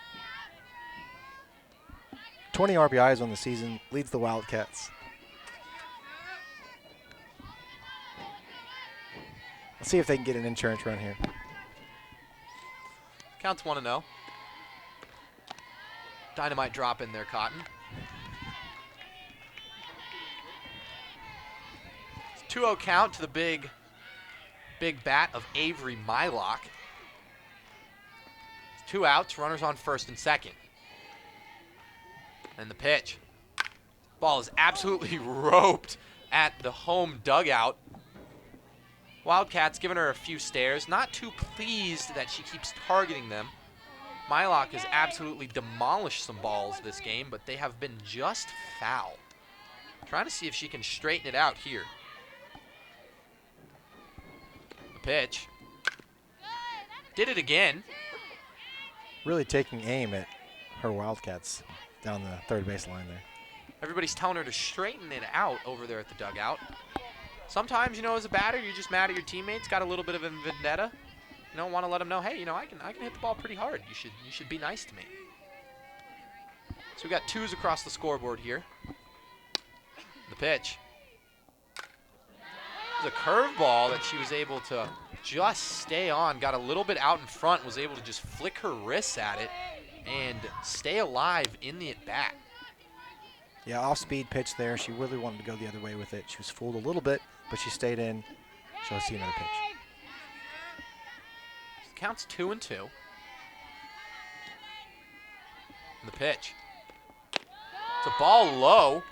20 RBIs on the season, leads the Wildcats. Let's see if they can get an insurance run here. Counts 1-0. Dynamite drop in there, Cotton. 2-0 count to the big bat of Avery Mylock. 2 outs, runners on first and second. And the pitch. Ball is absolutely roped at the home dugout. Wildcats giving her a few stares. Not too pleased that she keeps targeting them. Mylock has absolutely demolished some balls this game, but they have been just foul. Trying to see if she can straighten it out here. The pitch. Did it again. Really taking aim at her Wildcats down the third base line there. Everybody's telling her to straighten it out over there at the dugout. Sometimes, as a batter, you're just mad at your teammates, got a little bit of a vendetta. Want to let them know, hey, I can hit the ball pretty hard. You should be nice to me. So we got 2s across the scoreboard here. The pitch. It was a curveball that she was able to just stay on. Got a little bit out in front, was able to just flick her wrists at it and stay alive in the at-bat. Yeah, off-speed pitch there. She really wanted to go the other way with it. She was fooled a little bit, but she stayed in. So let's see another pitch. Counts 2-2. And the pitch. It's a ball low.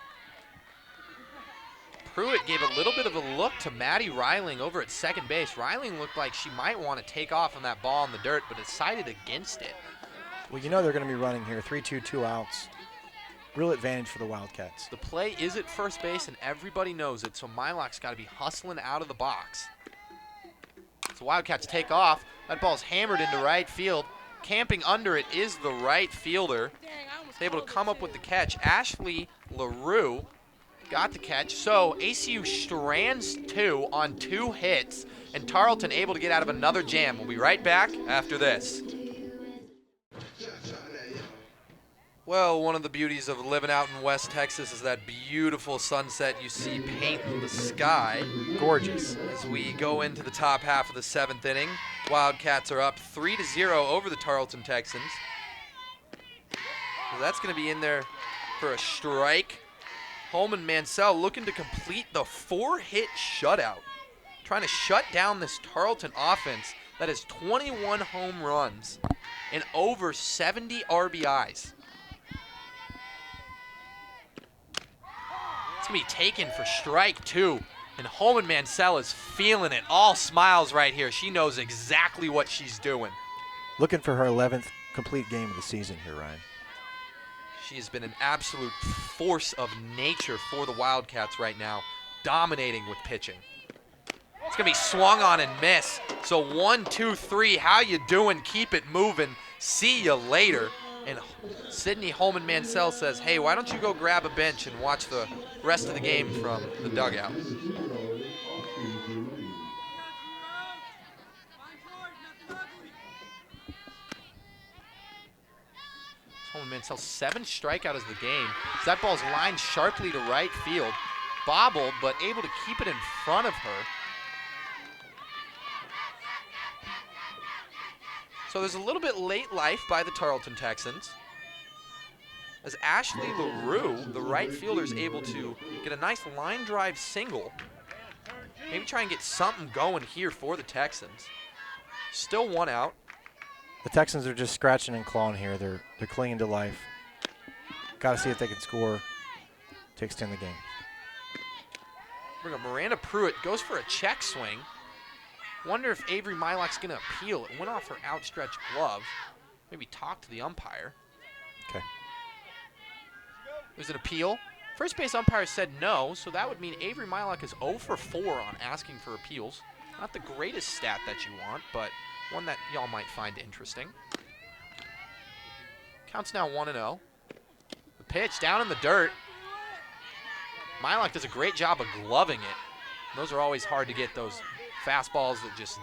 Pruitt gave a little bit of a look to Maddie Reiling over at second base. Reiling looked like she might want to take off on that ball in the dirt, but decided against it. Well, they're going to be running here. 3-2, 2 outs. Real advantage for the Wildcats. The play is at first base, and everybody knows it, so Mylock's got to be hustling out of the box. So Wildcats take off. That ball's hammered into right field. Camping under it is the right fielder. He's able to come up with the catch. Ashley LaRue got the catch. So ACU strands 2 on 2 hits, and Tarleton able to get out of another jam. We'll be right back after this. Well, one of the beauties of living out in West Texas is that beautiful sunset you see painting the sky. Gorgeous. As we go into the top half of the 7th inning, Wildcats are up 3-0 over the Tarleton Texans. So that's going to be in there for a strike. Holman Mansell looking to complete the 4-hit shutout. Trying to shut down this Tarleton offense that has 21 home runs and over 70 RBIs. It's going to be taken for strike 2. And Holman Mansell is feeling it. All smiles right here. She knows exactly what she's doing. Looking for her 11th complete game of the season here, Ryan. She has been an absolute force of nature for the Wildcats right now, dominating with pitching. It's going to be swung on and miss. So 1, 2, 3, how you doing? Keep it moving. See you later. And Sydney Holman Mansell says, hey, why don't you go grab a bench and watch the rest of the game from the dugout? Holman Mansell 7th strikeout of the game. That ball's lined sharply to right field. Bobbled, but able to keep it in front of her. So there's a little bit late life by the Tarleton Texans, as Ashley LaRue, the right fielder, is able to get a nice line drive single. Maybe try and get something going here for the Texans. Still 1 out. The Texans are just scratching and clawing here. They're clinging to life. Got to see if they can score to extend the game. Bring up Miranda Pruitt, goes for a check swing. Wonder if Avery Mylock's going to appeal. It went off her outstretched glove. Maybe talk to the umpire. Okay. There's an appeal. First base umpire said no, so that would mean Avery Mylock is 0 for 4 on asking for appeals. Not the greatest stat that you want, but one that y'all might find interesting. Counts now 1-0. The pitch down in the dirt. Mylock does a great job of gloving it. Those are always hard to get, those fastballs that just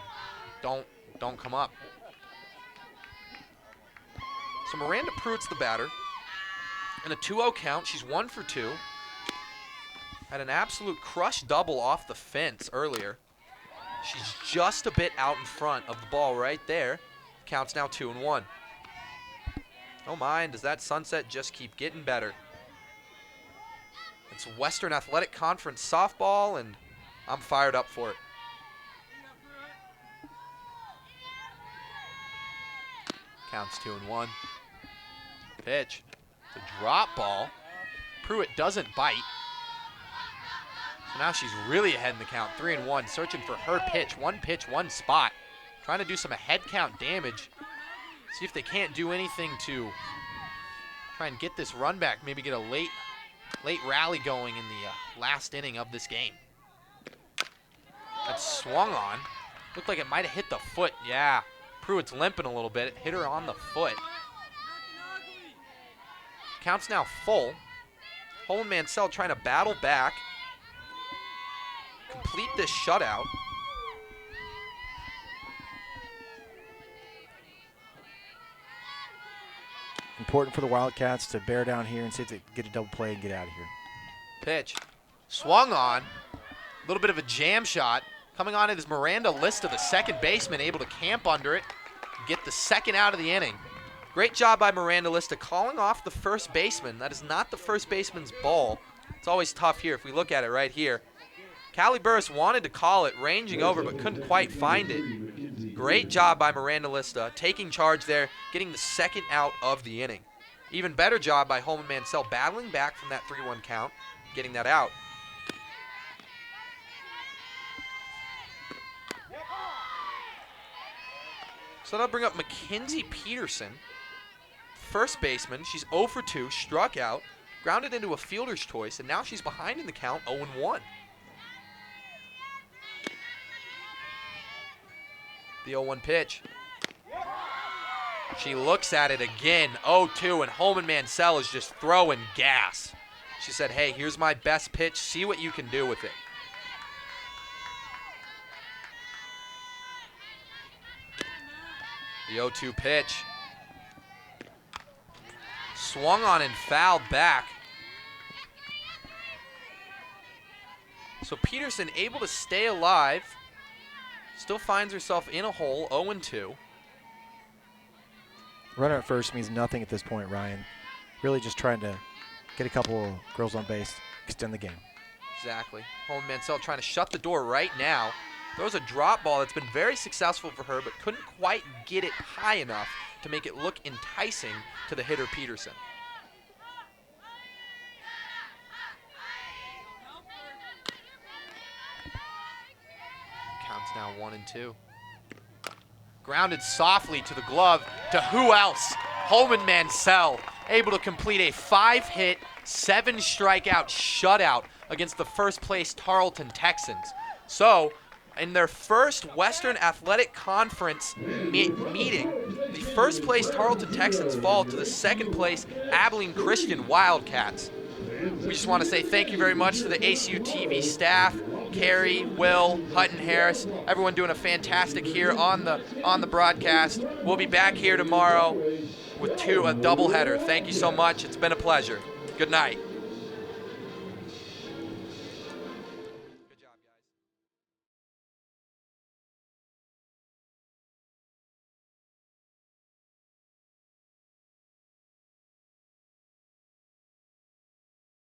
don't come up. So Miranda Pruitt's the batter. In a 2-0 count, she's 1 for 2. Had an absolute crush double off the fence earlier. She's just a bit out in front of the ball right there. Counts now 2-1. Oh my, does that sunset just keep getting better? It's Western Athletic Conference softball, and I'm fired up for it. Counts 2-1. Pitch. It's a drop ball. Pruitt doesn't bite. So now she's really ahead in the count. 3-1, searching for her pitch. One pitch, one spot. Trying to do some head count damage. See if they can't do anything to try and get this run back. Maybe get a late rally going in the last inning of this game. That swung on. Looked like it might have hit the foot. Yeah, Pruitt's limping a little bit. It hit her on the foot. Count's now full. Holman Mansell trying to battle back. Complete this shutout. Important for the Wildcats to bear down here and see if they get a double play and get out of here. Pitch. Swung on. A little bit of a jam shot. Coming on it is Miranda Lista, the second baseman, able to camp under it and get the second out of the inning. Great job by Miranda Lista calling off the first baseman. That is not the first baseman's ball. It's always tough here if we look at it right here. Callie Burris wanted to call it, ranging over, but couldn't quite find it. Great job by Miranda Lista, taking charge there, getting the second out of the inning. Even better job by Holman Mansell, battling back from that 3-1 count, getting that out. So that'll bring up Mackenzie Peterson, first baseman. She's 0 for 2, struck out, grounded into a fielder's choice, and now she's behind in the count, 0-1. The 0-1 pitch. She looks at it again, 0-2, and Holman Mansell is just throwing gas. She said, hey, here's my best pitch. See what you can do with it. The 0-2 pitch. Swung on and fouled back. So Peterson able to stay alive. Still finds herself in a hole, 0-2. Runner at first means nothing at this point, Ryan. Really just trying to get a couple of girls on base, extend the game. Exactly. Holman Mansell trying to shut the door right now. Throws a drop ball that's been very successful for her, but couldn't quite get it high enough to make it look enticing to the hitter Peterson. Counts now 1-2. Grounded softly to the glove to who else? Holman Mansell, able to complete a 5-hit, 7-strikeout shutout against the first place Tarleton Texans. So, in their first Western Athletic Conference meeting, the first place Tarleton Texans fall to the second place Abilene Christian Wildcats. We just want to say thank you very much to the ACUTV staff, Carrie, Will, Hutton Harris, everyone doing a fantastic here on the broadcast. We'll be back here tomorrow with a doubleheader. Thank you so much. It's been a pleasure. Good night.